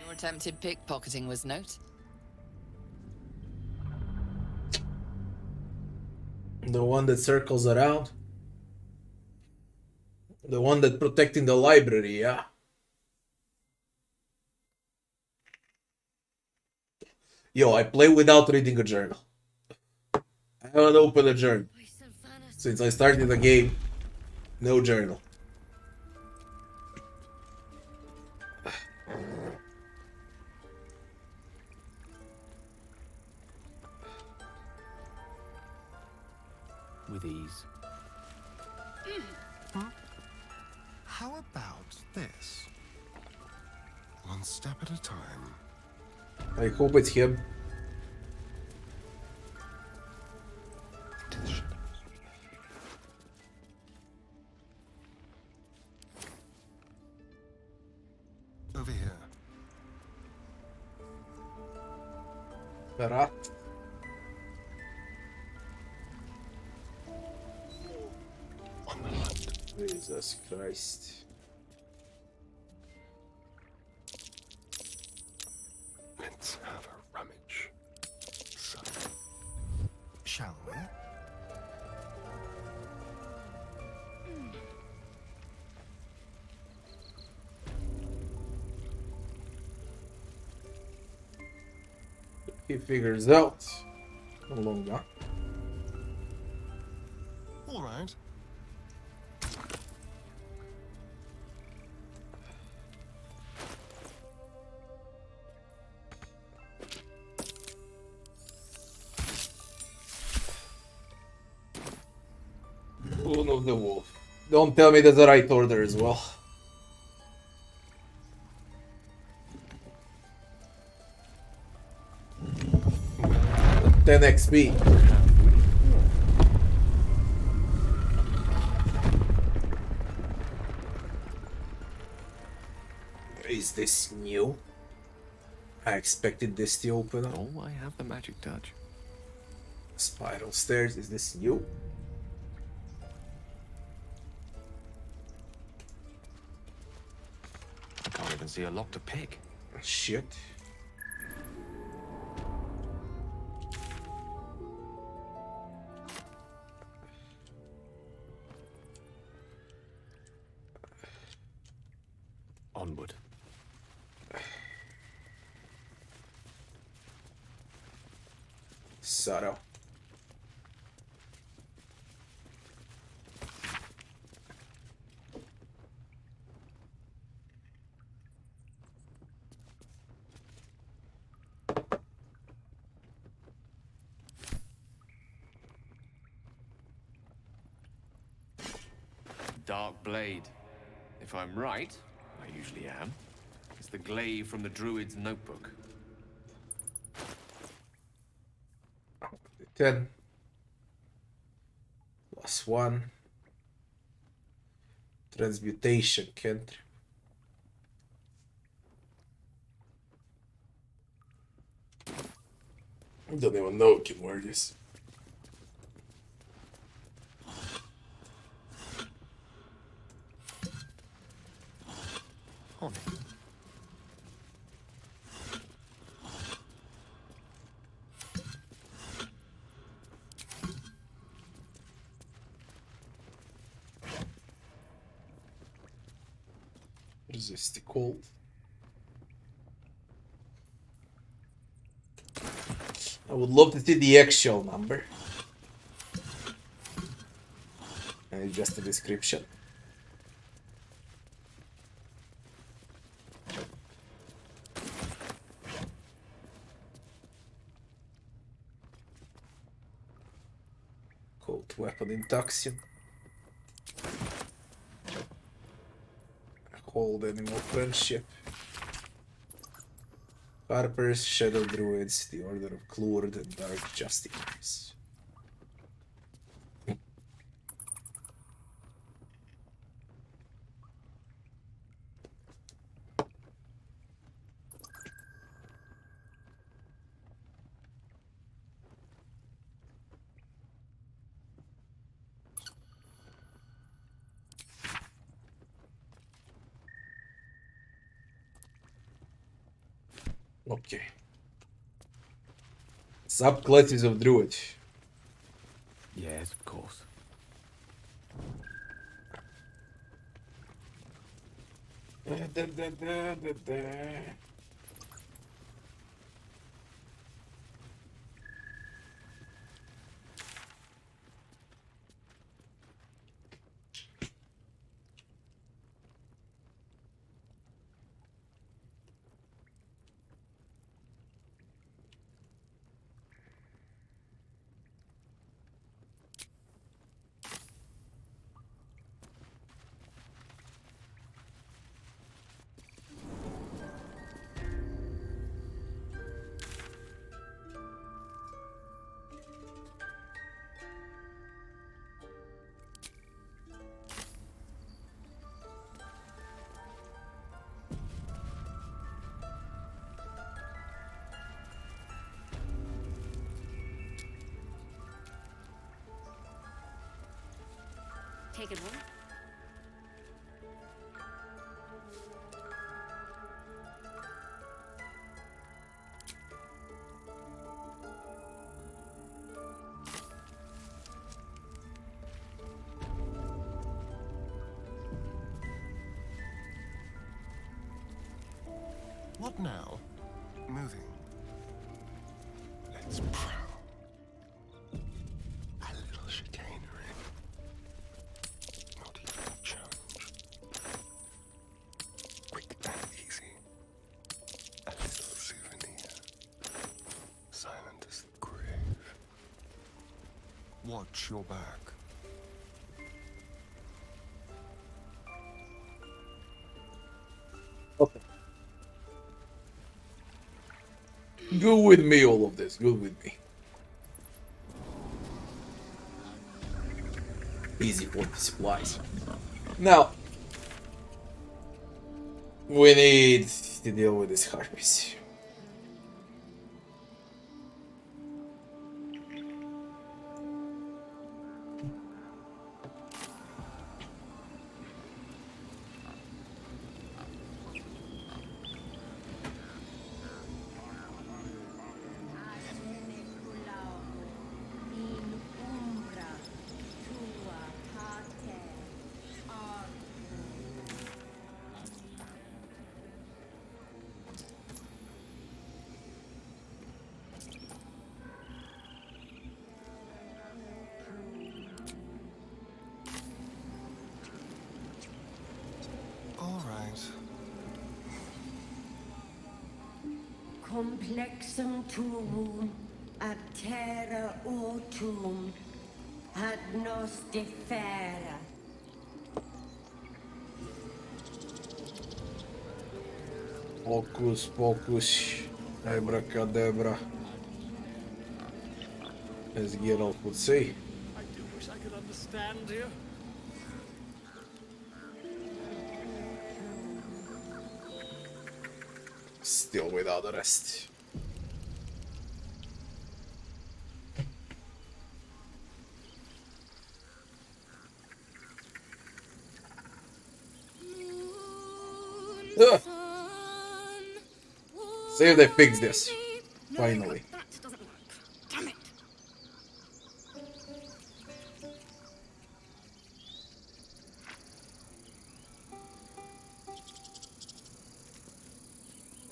Your attempted pickpocketing was note. The one that circles around? The one that protecting the library, yeah. Yo, I play without reading a journal. I haven't opened a journal since I started the game. No journal. With ease. How about this? One step at a time. I hope it's him. Over here. Rat. On the hunt. Jesus Christ. Let's have a rummage. So, shall we? He figures out. How long now? All right. Bone of the Wolf. Don't tell me there's a right order as well. 10 XP. Is this new? I expected this to open up. Oh, I have the magic touch. Spiral stairs, is this new? I can't even see a lock to pick. Shit. Onward. Subtle. Dark blade. If I'm right, I usually am. It's the glaive from the Druid's notebook. 10 plus 1 transmutation cantrip. I don't even know who can wear this. On it. Resist the cold. I would love to see the actual number. And it's just a description. Cold weapon in Tactician. Hold animal friendship. Harpers, Shadow Druids, the Order of Klurd, and Dark Justifiers. Okay. Subclasses of Druid. Yes, of course. Take it one. What now? Moving. Let's prowl. A little chicanery. Not even a challenge. Quick and easy. A little souvenir. Silent as the grave. Watch your back. Okay. Good with me, all of this. Good with me. easy for the supplies. Now, we need to deal with these harpies. Complexum tuum ab terra autum ad nos defera. Focus, focus, abracadabra, as Geralt would say. I do wish I could understand you. Still without the rest. Ah. See if they fix this. Finally. Damn it.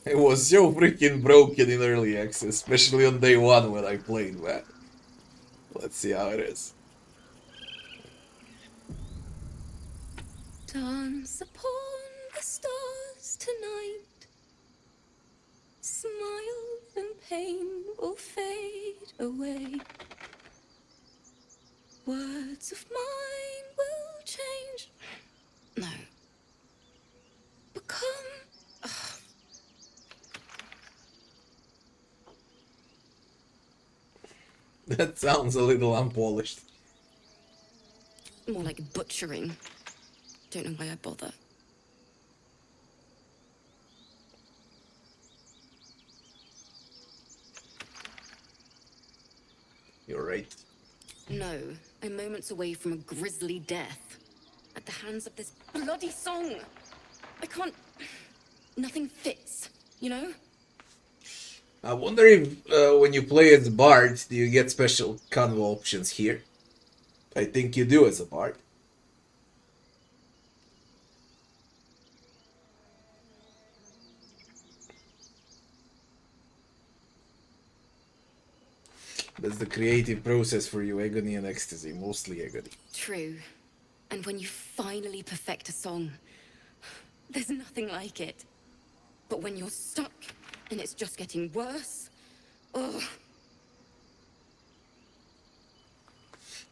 It was so freaking broken in early access, especially on day one when I played, man. Let's see how it is. Dance upon the stars tonight. Smile and pain will fade away. Words of mine will change. No. Become. That sounds a little unpolished. More like butchering. Don't know why I bother. You're right. No, I'm moments away from a grisly death. At the hands of this bloody song. I can't... Nothing fits, you know? I wonder if when you play as a bard, do you get special convo options here? I think you do as a bard. That's the creative process for you, agony and ecstasy, mostly agony. True. And when you finally perfect a song, there's nothing like it. But when you're stuck, and it's just getting worse, oh.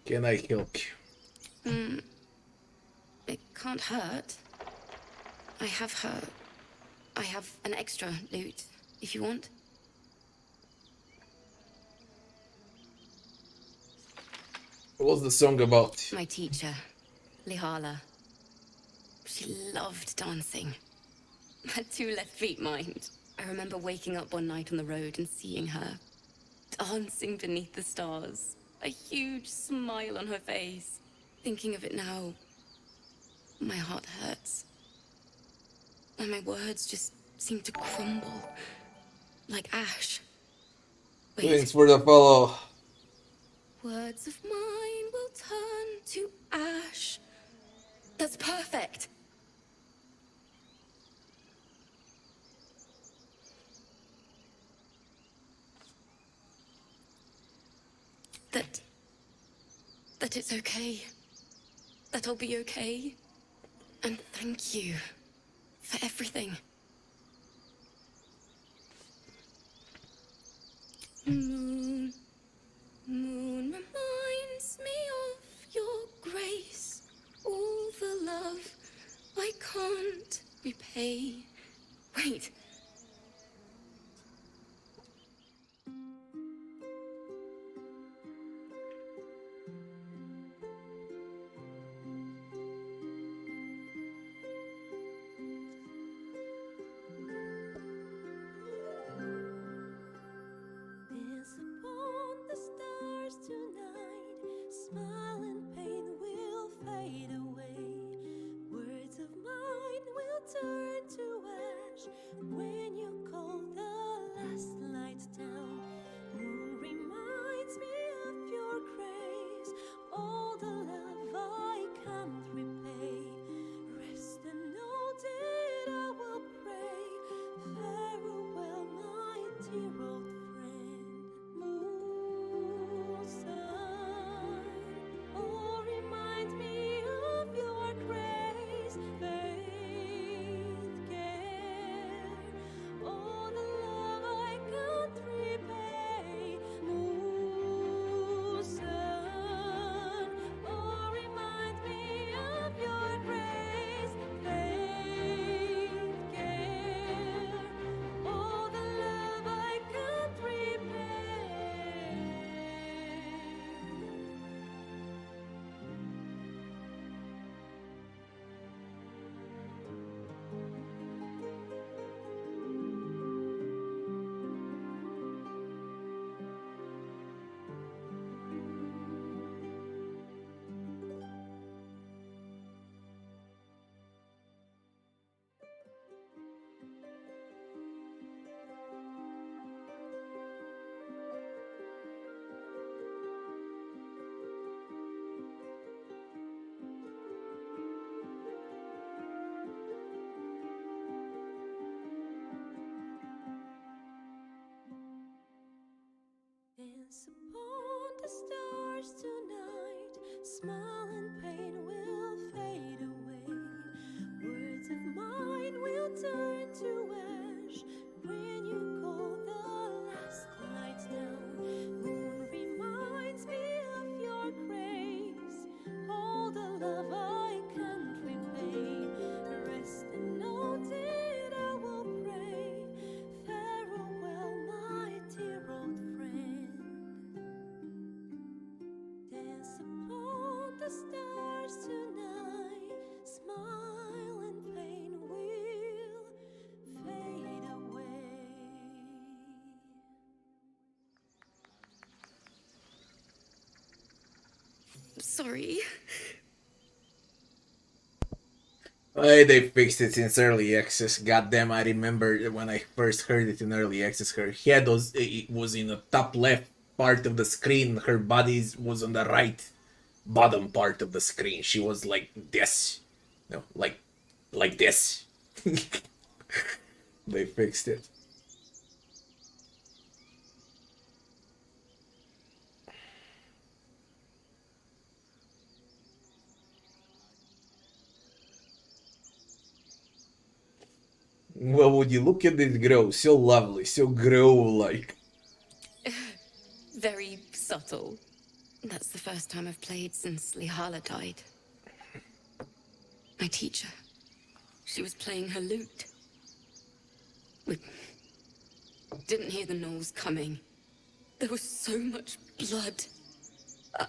Can I help you? It can't hurt. I have an extra loot, if you want. What was the song about? My teacher, Lihala. She loved dancing. Had 2 left feet, mind. I remember waking up one night on the road and seeing her dancing beneath the stars. A huge smile on her face. Thinking of it now, my heart hurts. And my words just seem to crumble. Like ash. Wait. Thanks for the follow. Words of mine will turn to ash. That's perfect. That it's okay. That I'll be okay. And thank you for everything. Moon, moon reminds me of your grace. All the love I can't repay. Wait. When you call the last light down, moon reminds me of your grace. All the love I can't repay. Rest and know that I will pray. Farewell, my dear old friend. Moon sun, oh, remind me of your grace. Faith, care, all the love I can't repay. Moon sun, oh, remind me of your grace. Faith, care, all the love I can't repay. Dance upon the stars tonight. Smile and pain will fade away. Words of mine will turn to ash when you call the last light down. Moon reminds me of your grace. All the love I can't repay. Rest and know that I will pray. Farewell, my dear old friend. Dance upon the stars tonight. Smile and pain will fade away. Sorry. Hey, they fixed it since early access. Goddamn, I remember when I first heard it in early access. Her head it was in the top left part of the screen. Her body was on the right bottom part of the screen. She was like this, no, like this. They fixed it. Well, would you look at this girl? So lovely, so girl-like. Very subtle. That's the first time I've played since Lihala died. My teacher. She was playing her lute. We didn't hear the gnolls coming. There was so much blood. I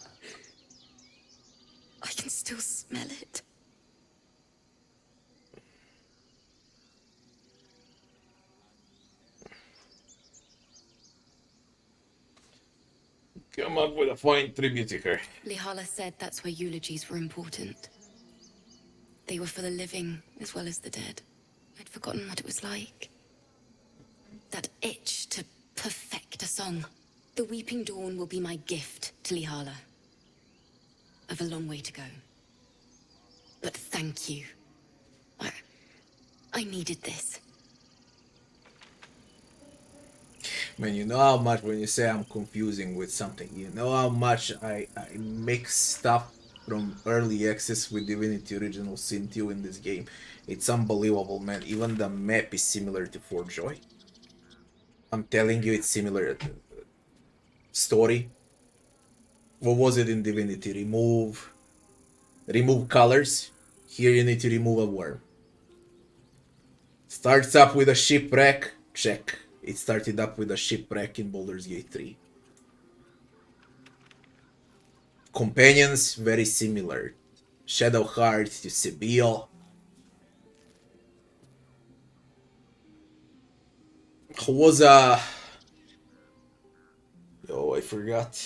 can still smell it. Come up with a fine tribute to her. Lihala said that's where eulogies were important. They were for the living as well as the dead. I'd forgotten what it was like. That itch to perfect a song. The Weeping Dawn will be my gift to Lihala. I've a long way to go. But thank you. I needed this. Man, you know how much when you say I'm confusing with something, you know how much I mix stuff from early access with Divinity Original Sin 2 in this game. It's unbelievable, man. Even the map is similar to Fort Joy. I'm telling you, it's similar. Story. What was it in Divinity? Remove colors. Here you need to remove a worm. Starts up with a shipwreck. Check. It started up with a shipwreck in Baldur's Gate 3. Companions, very similar. Shadowheart to Sibyl. Who was oh, I forgot.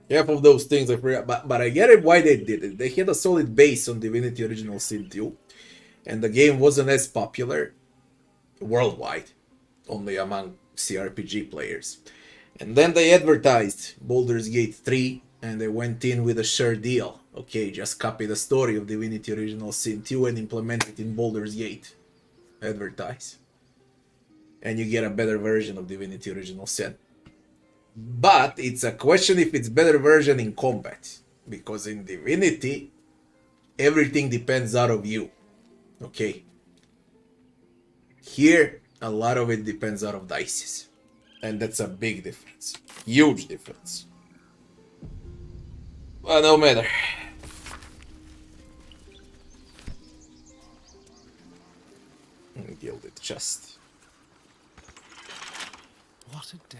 Half of those things I forgot, but I get it why they did it. They had a solid base on Divinity Original Sin 2, and the game wasn't as popular. worldwide, only among CRPG players. And then they advertised Baldur's Gate 3 and they went in with a sure deal. Okay, just copy the story of Divinity Original Sin 2 and implement it in Baldur's Gate. Advertise. And you get a better version of Divinity Original Sin. But it's a question if it's better version in combat. Because in Divinity, everything depends out of you. Okay. Here, a lot of it depends out of dices. And that's a big difference. Huge difference. But no matter. Gilded chest. What a day.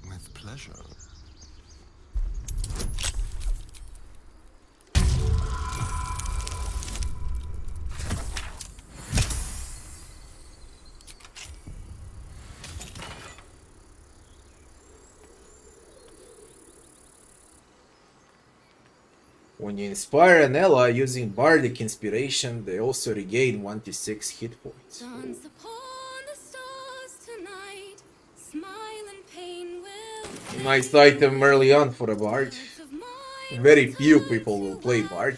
With pleasure. When you inspire an ally using Bardic Inspiration, they also regain 1 to 6 hit points. Dance upon the stars tonight. Smile and pain will Nice item early on for a Bard. Very few people will play Bard.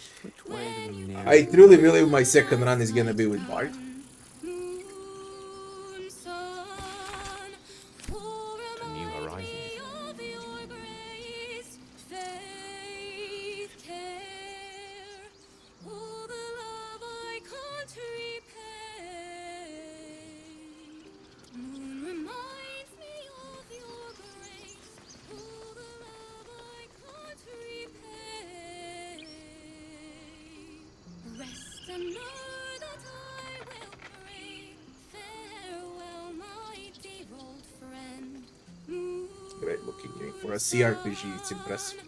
I truly believe my second run is gonna be with Bard. A new horizon. Great looking game. For a CRPG, it's impressive.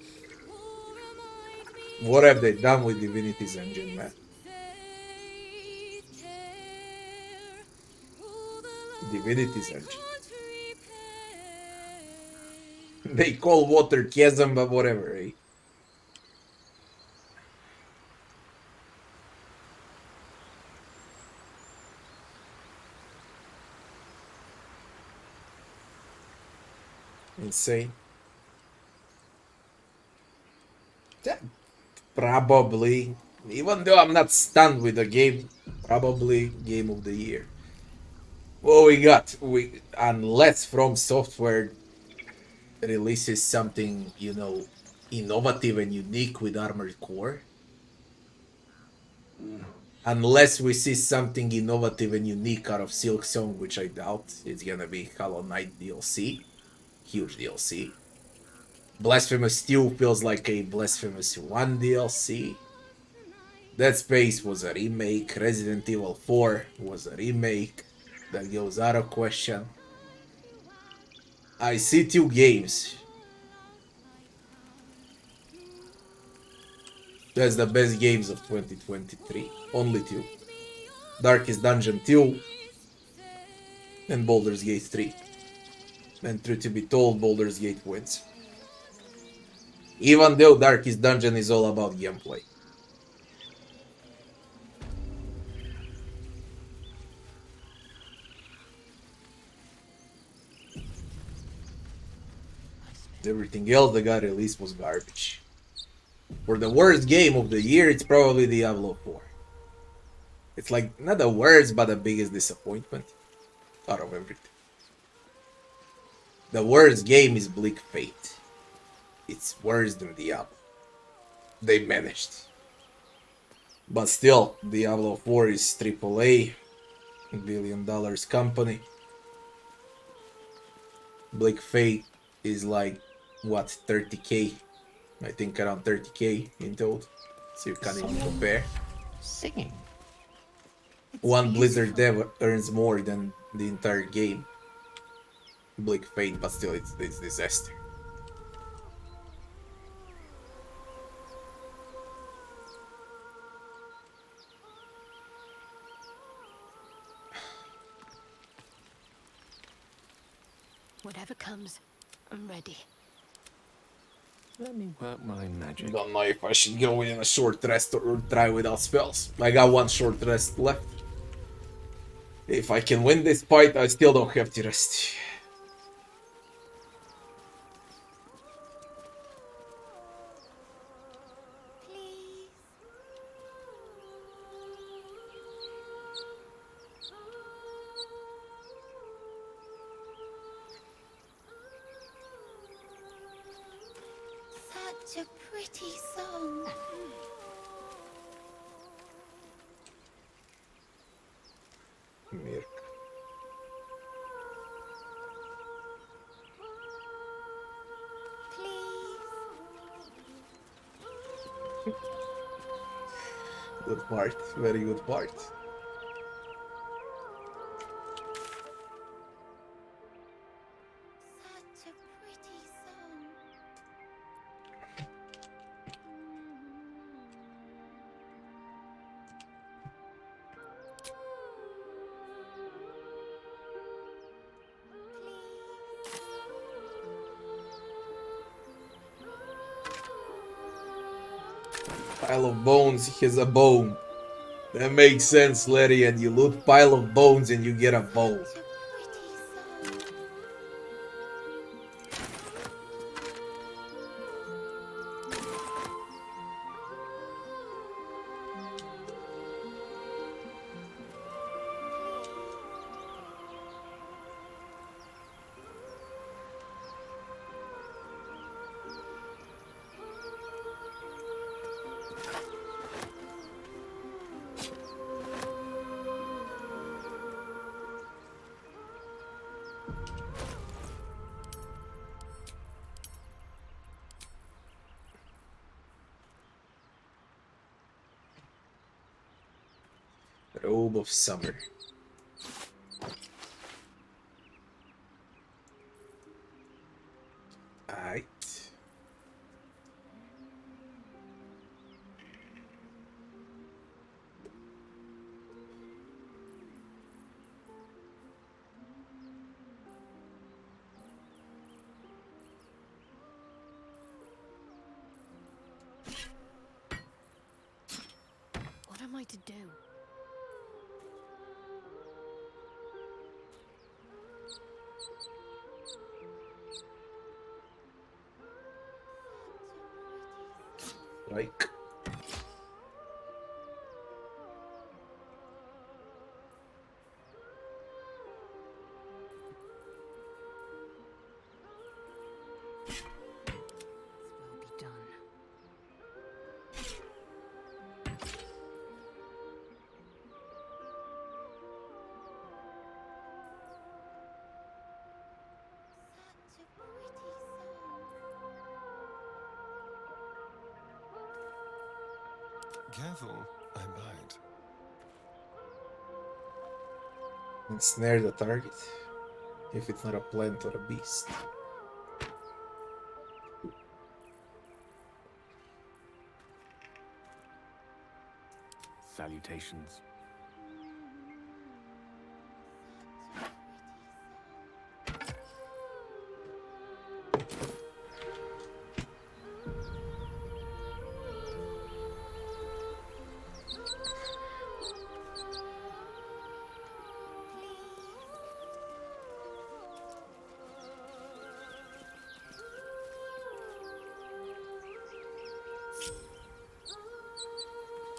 What have they done with Divinity's engine, man? Divinity's engine. They call water chasm, but whatever, eh? Insane. Yeah, probably, even though I'm not stunned with the game, probably game of the year. What we got? Unless From Software releases something, you know, innovative and unique with Armored Core. Unless we see something innovative and unique out of Silk Song, which I doubt. It's gonna be Hollow Knight DLC. Huge DLC. Blasphemous 2 feels like a Blasphemous 1 DLC. Dead Space was a remake. Resident Evil 4 was a remake. That goes out of question. I see 2 games. That's the best games of 2023. Only 2. Darkest Dungeon 2 and Baldur's Gate 3. And truth to be told, Baldur's Gate wins. Even though Darkest Dungeon is all about gameplay. Everything else that got released was garbage. For the worst game of the year, it's probably Diablo 4. It's like, not the worst, but the biggest disappointment out of everything. The worst game is Bleak Fate. It's worse than Diablo. They managed. But still, Diablo 4 is AAA, $1 billion company. Bleak Fate is like, what, 30k? I think around 30k in total. So you can't even compare. Singing. One Blizzard dev earns more than the entire game. Bleak Fate, but still it's disaster. Whatever comes, I'm ready. Let me work my magic. Don't know if I should go in a short rest or try without spells. I got one short rest left. If I can win this fight, I still don't have to rest. Such a pretty song. Mirk. Good part, very good part. Such a pretty song. Pile of bones, he has a bone. That makes sense, Larry, and you loot pile of bones and you get a bow. Robe of Summer. Alright. What am I to do? Like. Careful, I bite. Ensnare the target. If it's not a plant or a beast. Salutations.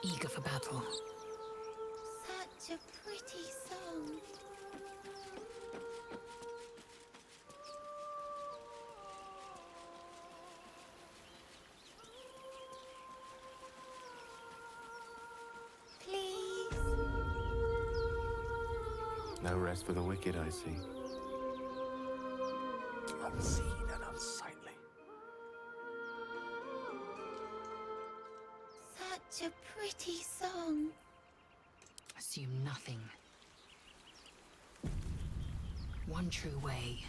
Eager for battle. Such a pretty song. Please. No rest for the wicked, I see. Unseen and unsightly. Such a pretty song. Assume nothing. One true way.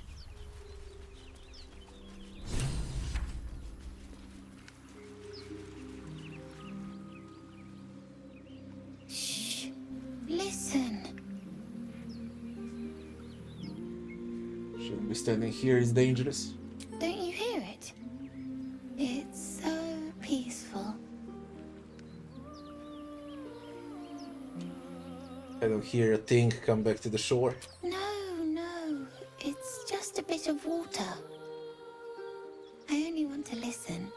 Shh. Listen. Shouldn't be standing here, it's dangerous. Don't you hear it? It's I don't hear a thing. Come back to the shore. No, it's just a bit of water. I only want to listen.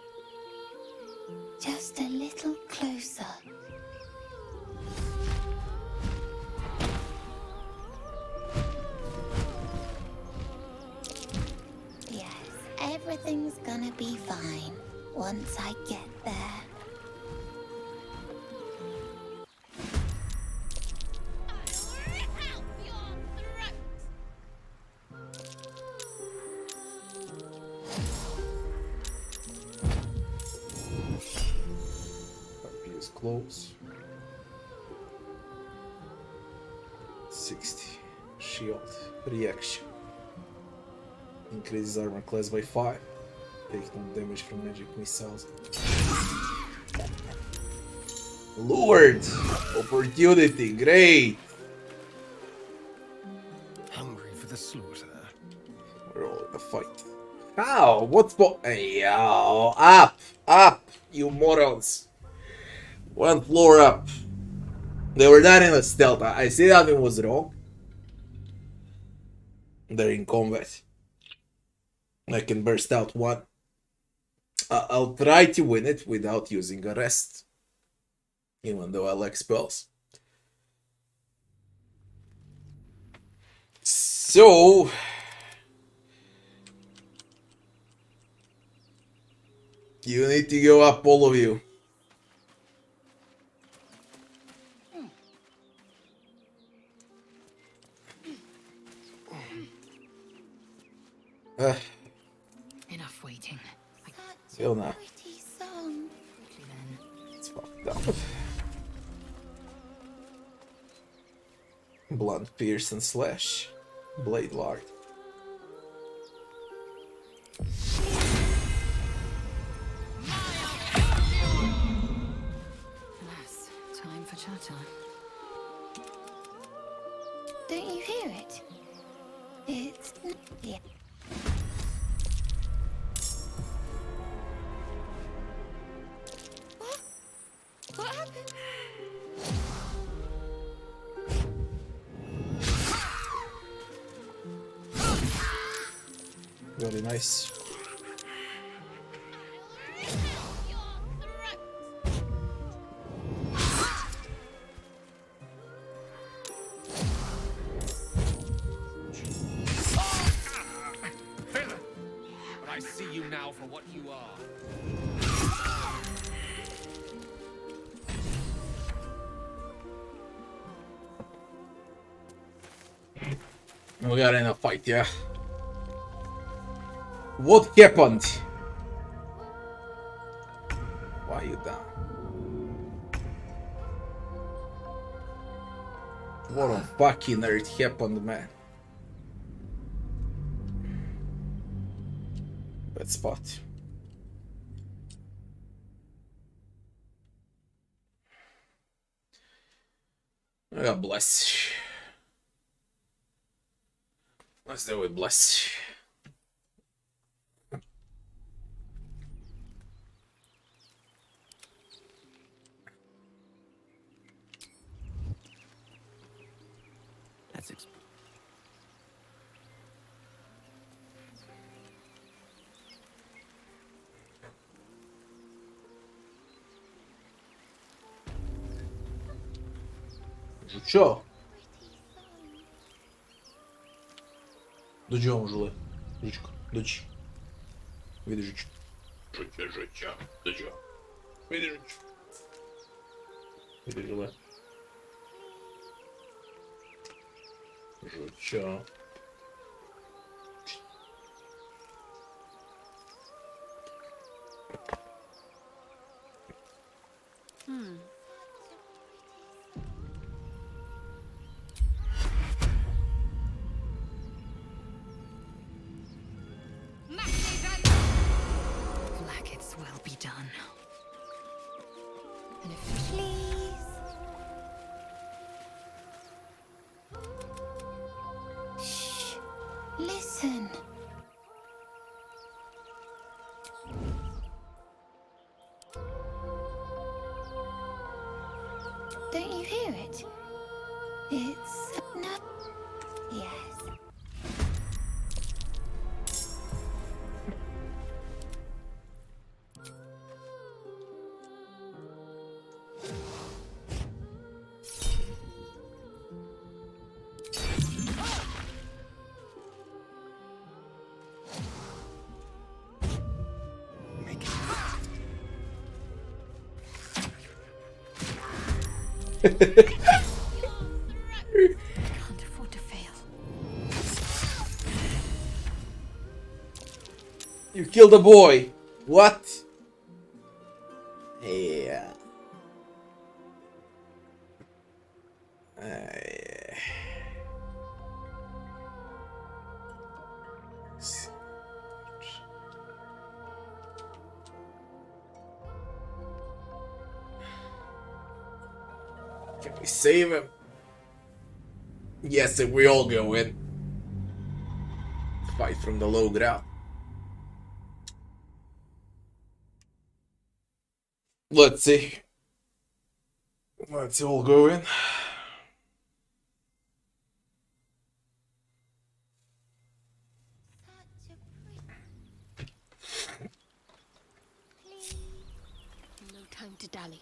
Just a little closer. Yes, everything's gonna be fine once I get there. Close. 60. Shield. Reaction. Increases armor class by 5. Take no damage from magic missiles. Lured! Opportunity, great! Hungry for the slaughter. We're all in a fight. How? What's yo, up! Up! You morons! One floor up. They were not in a stealth. I see nothing was wrong. They're in combat. I can burst out one. I'll try to win it without using a rest. Even though I lack spells. So... you need to go up, all of you. Enough waiting. Still not. Pretty song. It's fucked up. Blunt, pierce, and slash. Blade Lord. Alas, time for chatter. Don't you hear it? It's... yeah. What happened? Very nice. But I see you now for what you are. We got in a fight, yeah. What happened? Why are you down? What on fucking earth happened, man? Bad spot. God bless. Let's do it, bless. Let's explore. Чё? До чего он жили? Жичка, дочь. Видишь, жичка. Жичка. До чего? Видишь, жичка. Видишь, жила. Жичка. Like it's well be done. And if please. afford to fail. You killed a boy. What? Yeah. Can we save him? Yes, if we all go in. Fight from the low ground. Let's see. Let's all go in. No time to dally.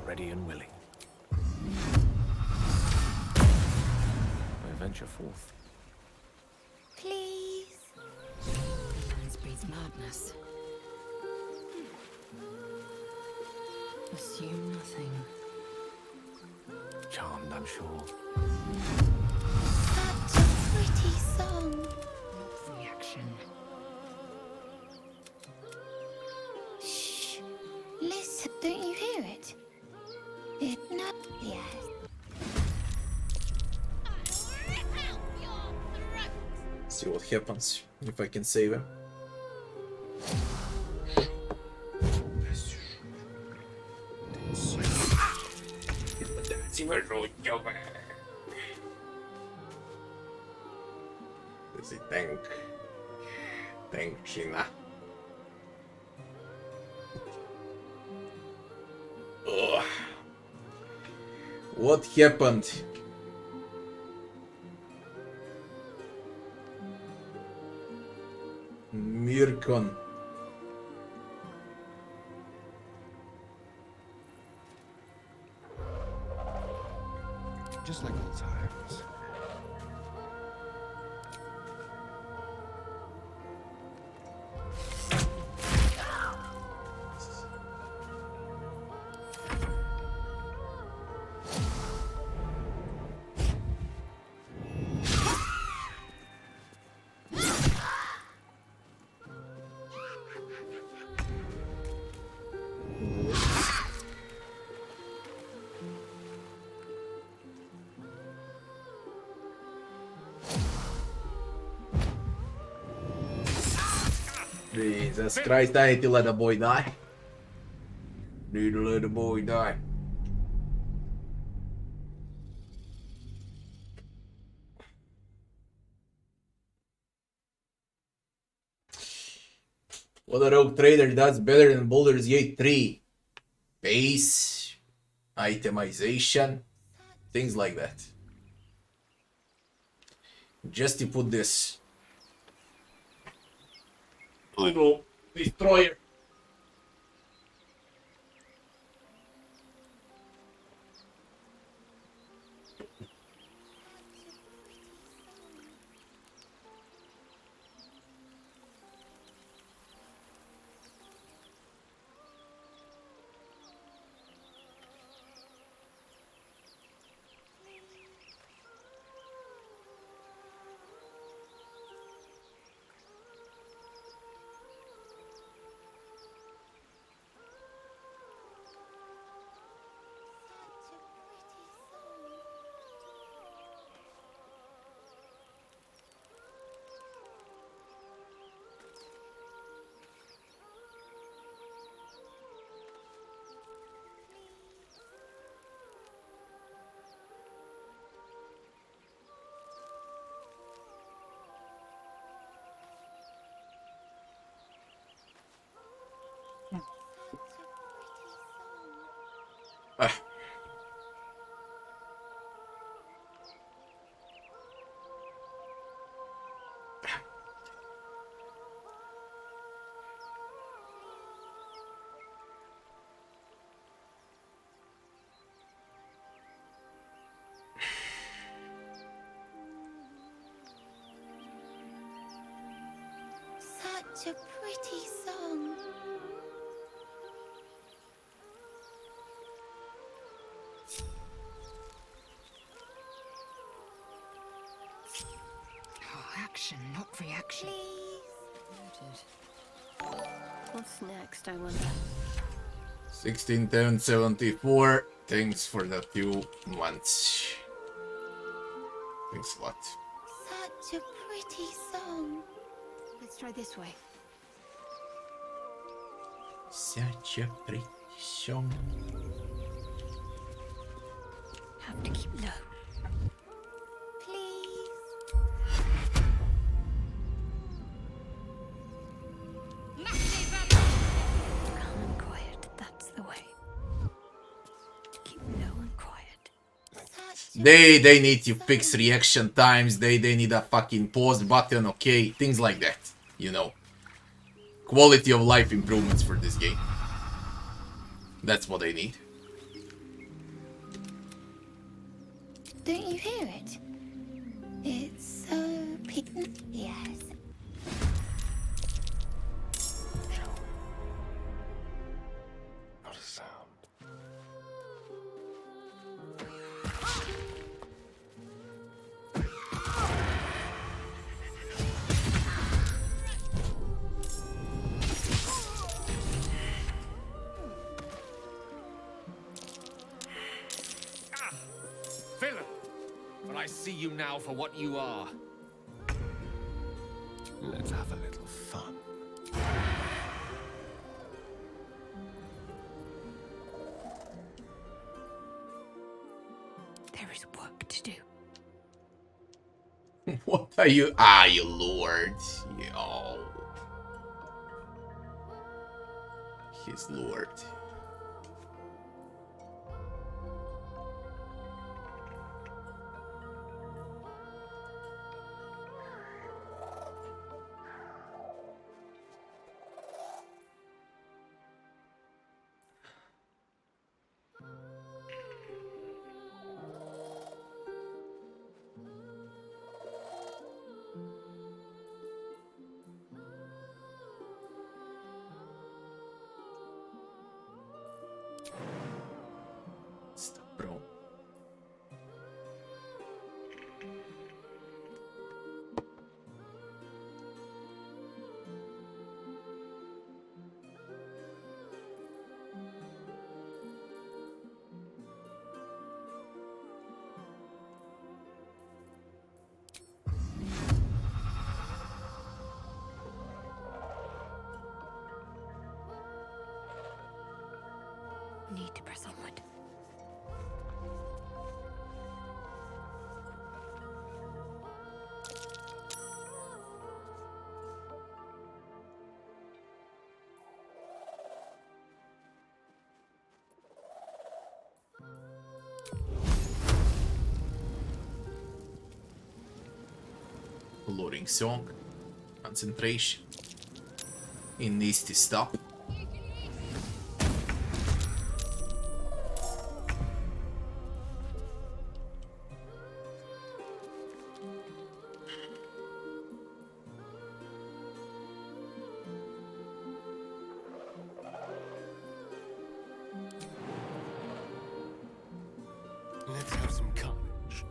Ready and willing. I venture forth. Please. Silence breeds madness. Assume nothing. Charmed, I'm sure. Such a pretty song. Reaction. Shh. Listen, don't you hear it? No. Yes. See what happens if I can save him. Does he tank China? Ugh. What happened? Mirkon. Just like old times. Jesus Christ, I need to let the boy die. Need to let the boy die. What a rogue trader does better than Baldur's Gate 3? Pace, itemization, things like that. Just to put this little destroyer. Such a pretty song. Oh, action, not reaction. What's next, I wonder? 161074. Thanks for the 2 months. Thanks a lot. Such a pretty song. Let's try this way. Such a pretty song. Have to keep low. Please. Calm and quiet, that's the way. Keep low and quiet. They need to fix reaction times. They need a fucking pause button, okay? Things like that, you know. Quality of life improvements for this game. That's what they need. Don't you hear it? It's so pigment. Yes. Not a sound. Villain! But I see you now for what you are. Let's have a little fun. There is work to do. What are you? Ah, you lord. Yo. His lord. Stop, bro. Need to press onward. Loading song. Concentration. It needs to stop. Let's have some carnage.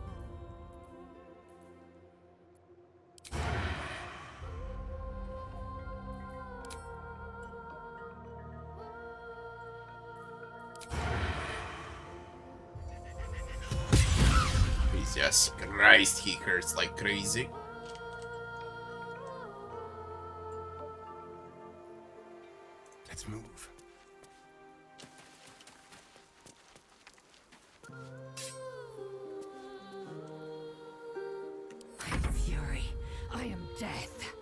Jesus Christ, he hurts like crazy. Let's move. I am fury. I am death.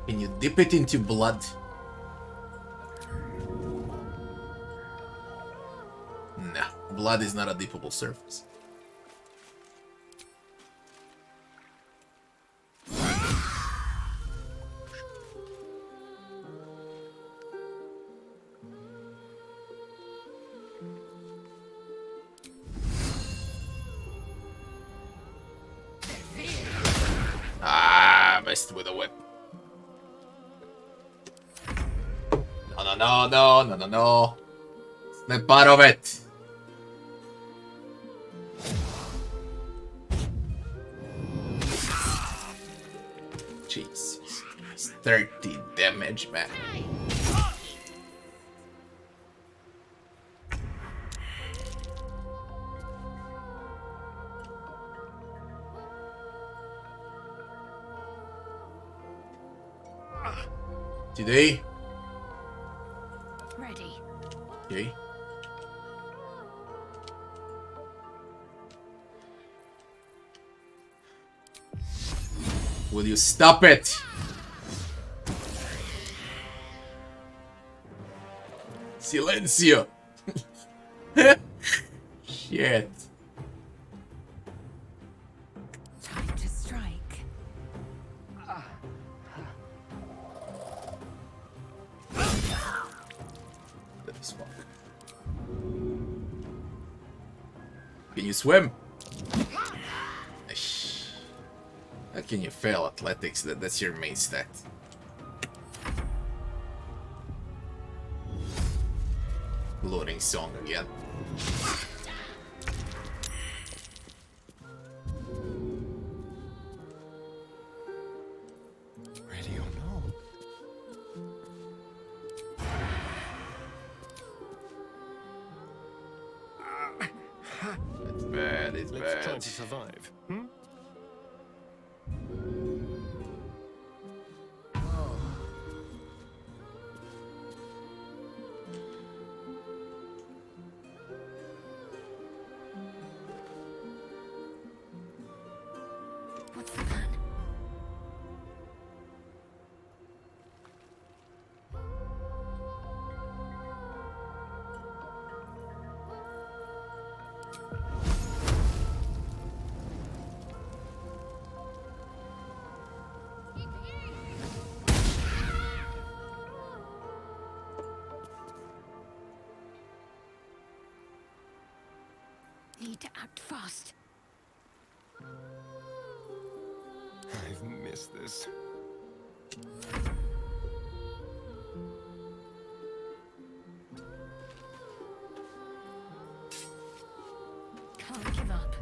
Can you dip it into blood? Nah, blood is not a dippable surface. Ah, messed with a whip. No. Snap out of it. Jesus. 30 damage, man. Today. Ready. Okay. Will you stop it? Silencio. Shit. Time to strike. Can you swim? How can you fail athletics? That's your main stat. Loading song again. Ready or no? It's bad, it's Let's bad. try to survive. Hmm? What's the plan? Need to act fast. I've missed this. Can't give up.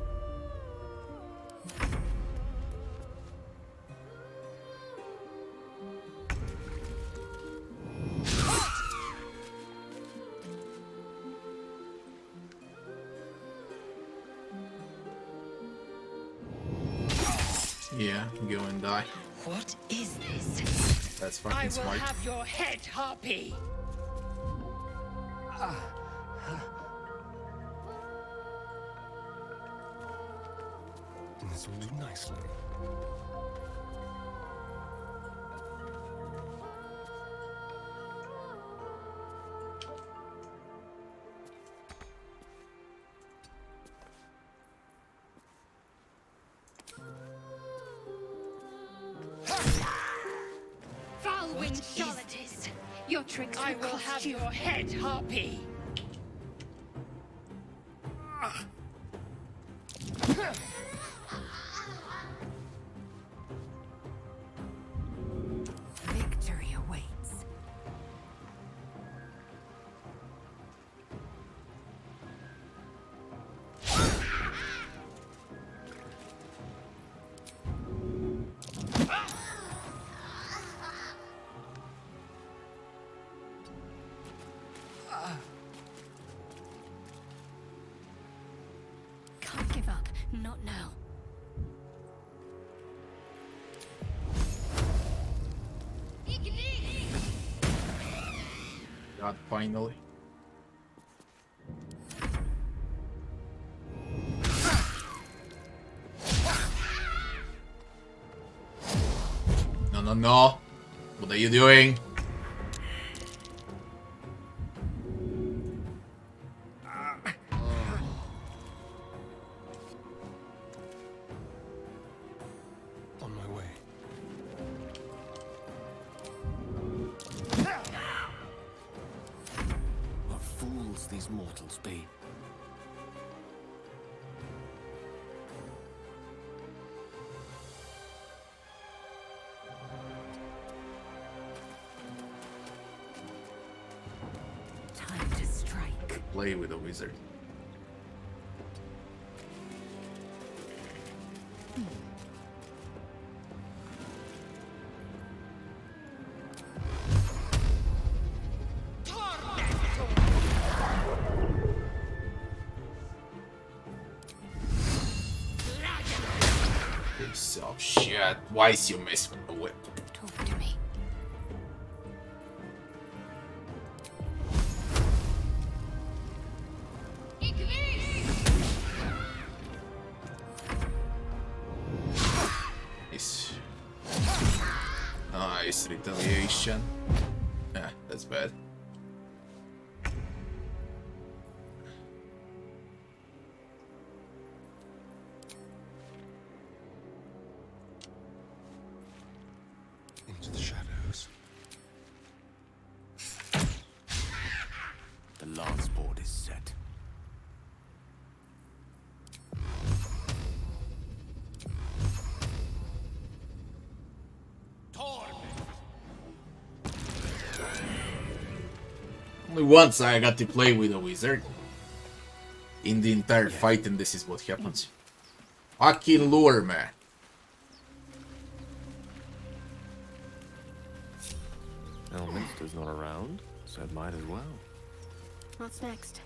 Yeah, go and die. What is this? That's fucking smart. your head, Harpy. This will do nicely. Foul-winged charlatans. Your tricks will cost you. head, Harpy. Victory awaits. Can't give up. Not now. God, finally. No. What are you doing? On my way. What fools these mortals be. Time to strike. Play with a wizard. Piece of shit. Why is you mess with the whip? Talk to me. Nice retaliation. Ah, that's bad. Into the shadows. The last board is set. Only once I got to play with a wizard in the entire fight, and this is what happens. Fucking lure, man. Elminster's not around, so it might as well. What's next?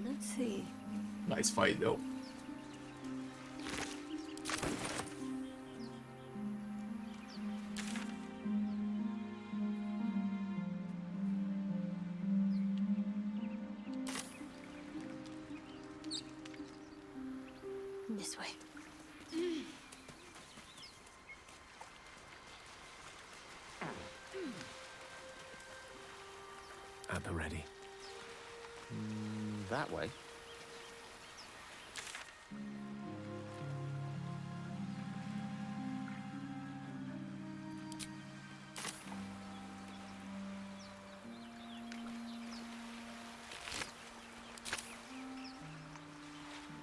Let's see. Nice fight, though. This way. At the ready. That way.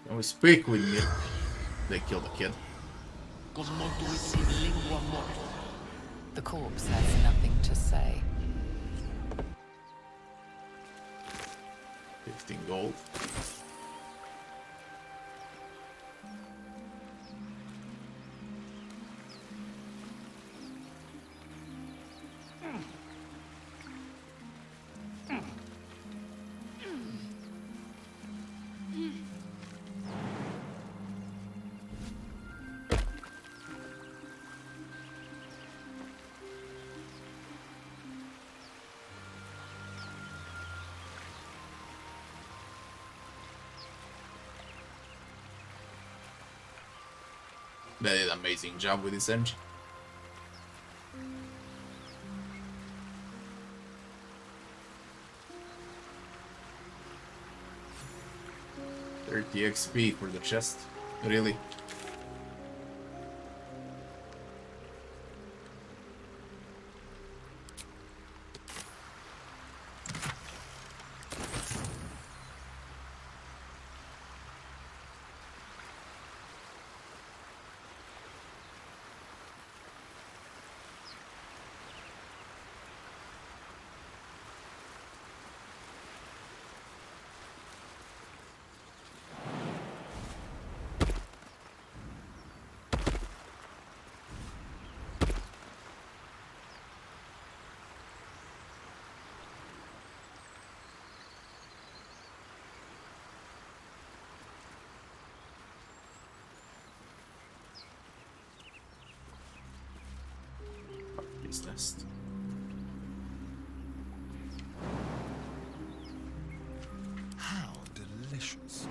Can we speak with me? They killed the kid. The corpse has nothing to say. 15 gold. They did an amazing job with this engine. $30 XP for the chest. Really? His nest. possessions.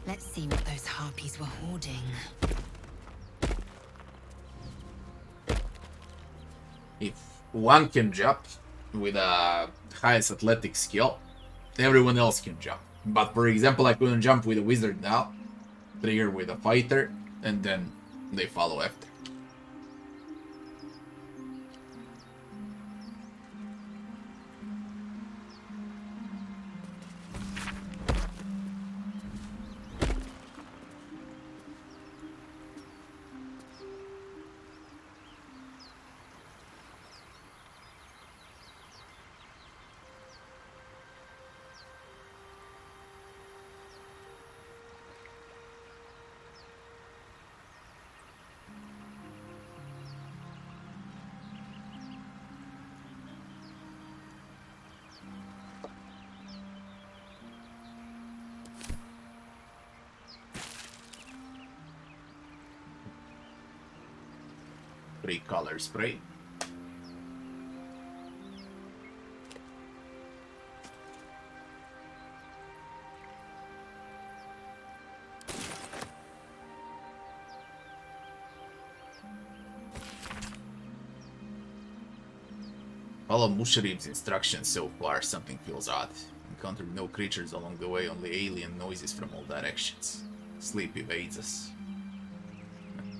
Let's see what those harpies were hoarding. If one can jump with a highest athletic skill, everyone else can jump. But for example, I couldn't jump with a wizard now, trigger with a fighter, and then they follow after. Color spray. Follow Musharib's instructions so far. Something feels odd. Encountered no creatures along the way, only alien noises from all directions. Sleep evades us.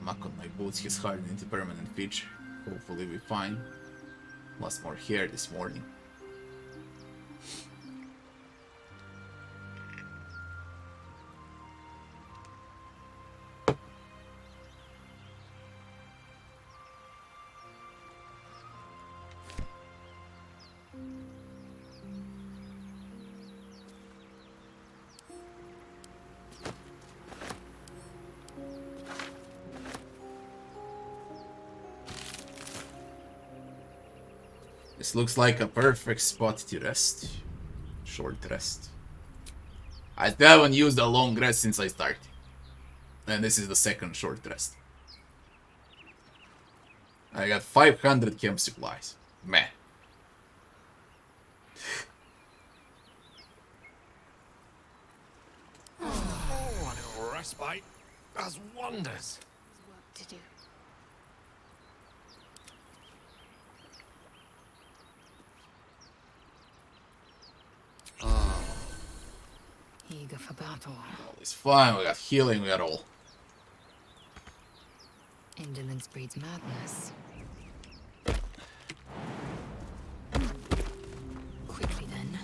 Muck on my boots has hardened into permanent feature. Hopefully we're fine. Lost more hair this morning. This looks like a perfect spot to rest. Short rest. I still haven't used a long rest since I started. And this is the second short rest. I got 500 camp supplies. Man. Oh, a little respite does wonders. Work to do. Eager for battle. All is fine, we got healing, we got all. Indolence breeds madness. Quickly then.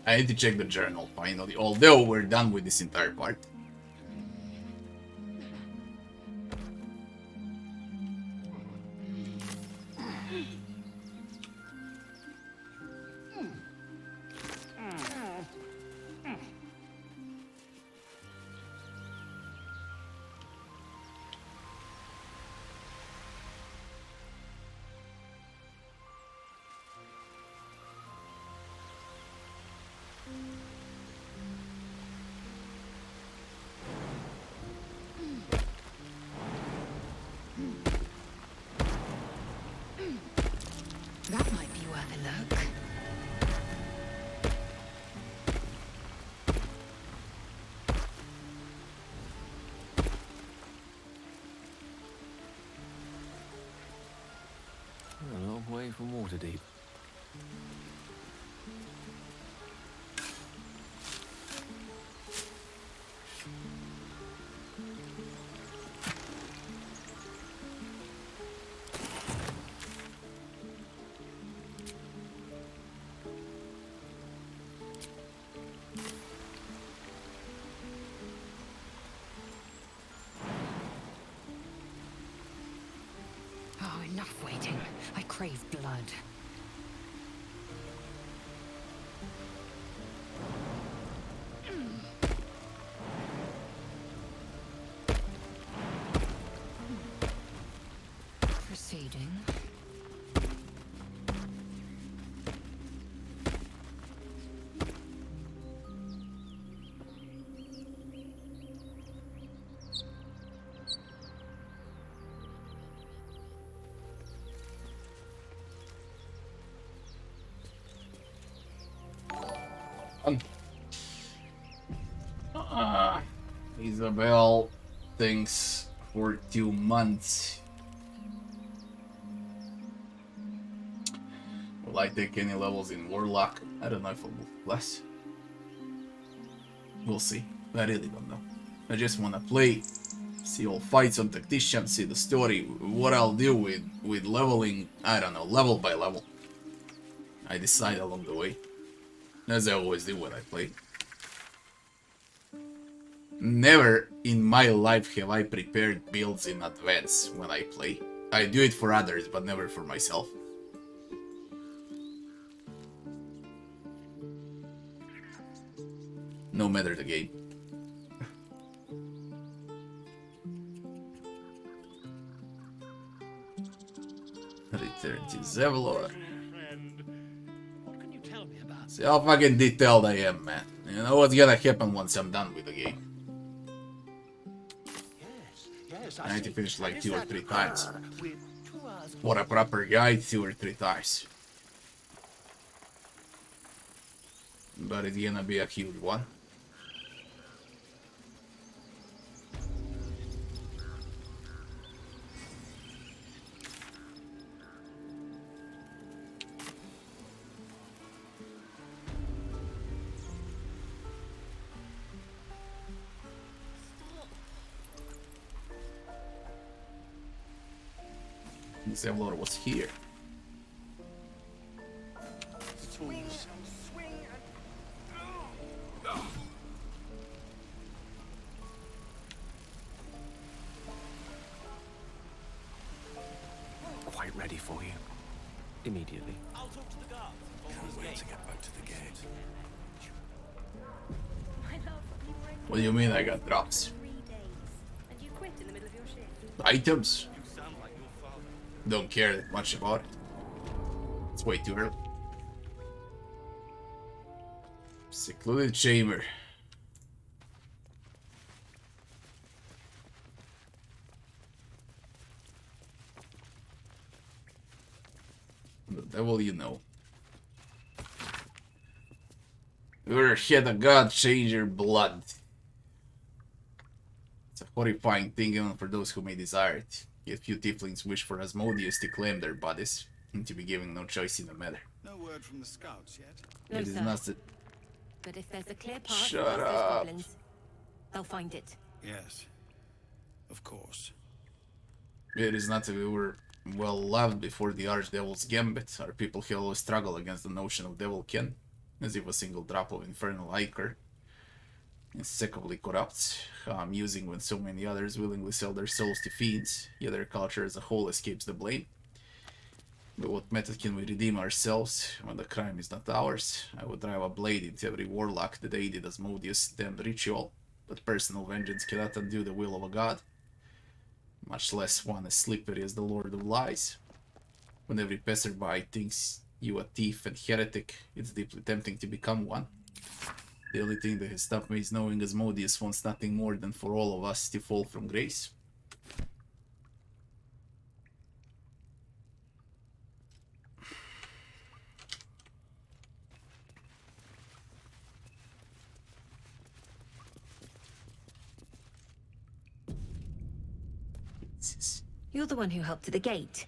I need to check the journal finally, although we're done with this entire part. water deep. Oh, enough waiting. I crave blood. Proceeding. Isabel thinks for 2 months. Will I take any levels in Warlock? I don't know if I'll move less. We'll see. I really don't know. I just wanna play, see all fights on Tactician, see the story, what I'll do with leveling, I don't know, level by level. I decide along the way. As I always do when I play. Never in my life have I prepared builds in advance when I play. I do it for others, but never for myself. No matter the game. Return to Zevlor. See how fucking detailed I am, man. You know what's gonna happen once I'm done with the game. I need to finish like 2 or 3 times. For a proper guide, 2 or 3 times. But it's gonna be a huge one. Zevlor was here. Quite ready for you. Immediately. I'll talk to the guards. Can't wait to get back to the gate. What do you mean I got drops? And you quit in the middle of your shift. Items? Don't care that much about it. It's way too early. Secluded chamber. The devil you know. Your head of God, change your blood. It's a horrifying thing even for those who may desire it. Yet few tieflings wish for Asmodeus to claim their bodies, and to be given no choice in the matter. No word from the scouts yet. No, it is not that. But if there's a clear path Shut past those up. goblins, they'll find it. Yes, of course. It is not that we were well loved before the Archdevil's gambit. Our people have always struggled against the notion of devilkin, as if a single drop of infernal ichor insecably corrupts. How amusing when so many others willingly sell their souls to fiends, yet their culture as a whole escapes the blame. But what method can we redeem ourselves when the crime is not ours? I would drive a blade into every warlock that aided Asmodeus' damned ritual, but personal vengeance cannot undo the will of a god, much less one as slippery as the Lord of Lies. When every passerby thinks you a thief and heretic, it's deeply tempting to become one. The only thing that has stopped me is knowing Asmodeus wants nothing more than for all of us to fall from grace. You're the one who helped to the gate.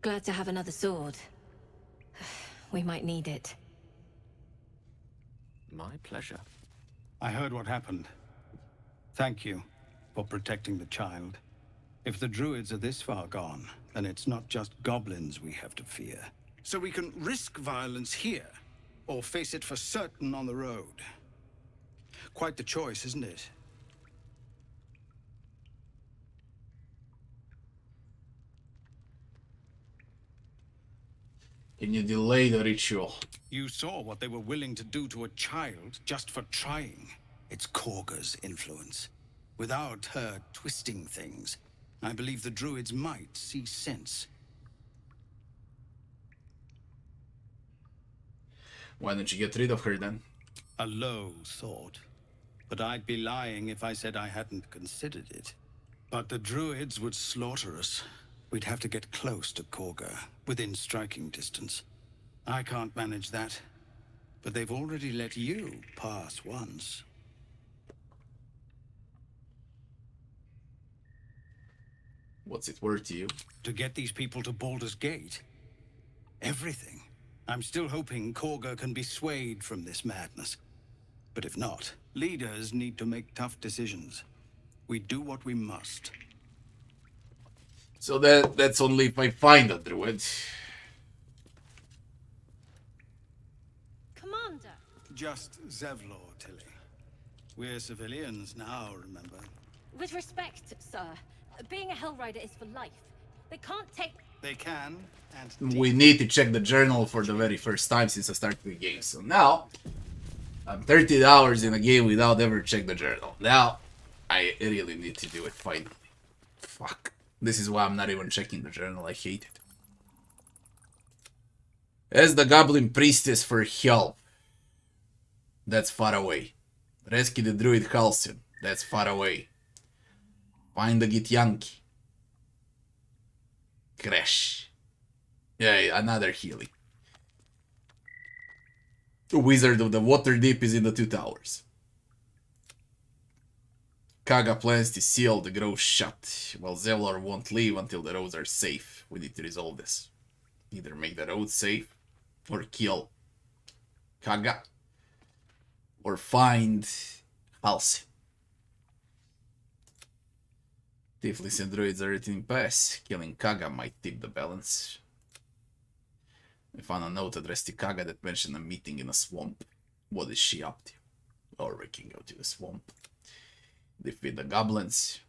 Glad to have another sword. We might need it. My pleasure. I heard what happened. Thank you for protecting the child. If the Druids are this far gone, then it's not just goblins we have to fear. So we can risk violence here, or face it for certain on the road. Quite the choice, isn't it? Can you delay the ritual? You saw what they were willing to do to a child just for trying. It's Korga's influence. Without her twisting things, I believe the Druids might see sense. Why don't you get rid of her then? A low thought. But I'd be lying if I said I hadn't considered it. But the Druids would slaughter us. We'd have to get close to Korga, within striking distance. I can't manage that. But they've already let you pass once. What's it worth to you? To get these people to Baldur's Gate? Everything. I'm still hoping Korga can be swayed from this madness. But if not, leaders need to make tough decisions. We do what we must. So that's only if I find a druid. Commander! Just Zevlor, Tilly. We're civilians now, remember? With respect, sir, being a Hellrider is for life. They can't take... They can, and... We need to check the journal for the very first time since I started the game. So now, I'm 30 hours in a game without ever checking the journal. Now, I really need to do it finally. Fuck. This is why I'm not even checking the journal. I hate it. Ask the Goblin Priestess for help. That's far away. Rescue the Druid Halcyon. That's far away. Find the Githyanki. Crash. Yeah, another healing. The Wizard of the Waterdeep is in the 2 towers. Kaga plans to seal the grove shut, while Zevlor won't leave until the roads are safe. We need to resolve this. Either make the roads safe, or kill Kaga, or find Halcyon. Tieflings and Druids are in pass. Killing Kaga might tip the balance. We found a note addressed to Kaga that mentioned a meeting in a swamp. What is she up to? Or we can go to the swamp. Defeat the goblins.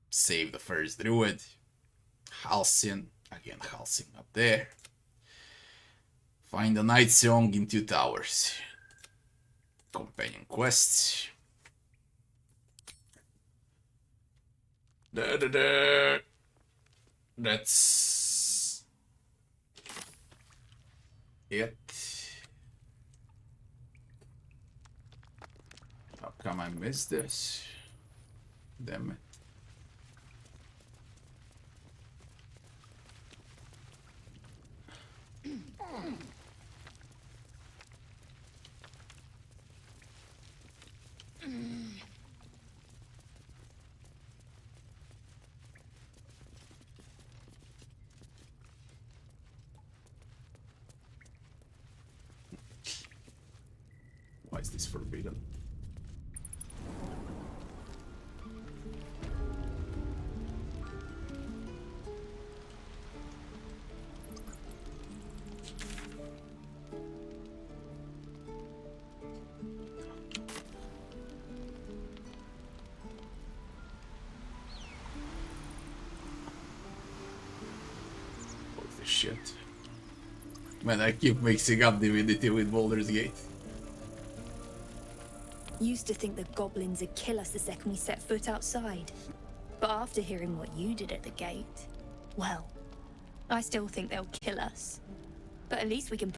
Save the first druid. Halcyon. Again, Halcyon up there. Find the Night Song in 2 towers. Companion quests. That's it. How come I missed this? Damn it. Why is this forbidden? What's this shit? Man, I keep mixing up Divinity with Baldur's Gate. Used to think the goblins would kill us the second we set foot outside. But after hearing what you did at the gate, well, I still think they'll kill us. But at least we can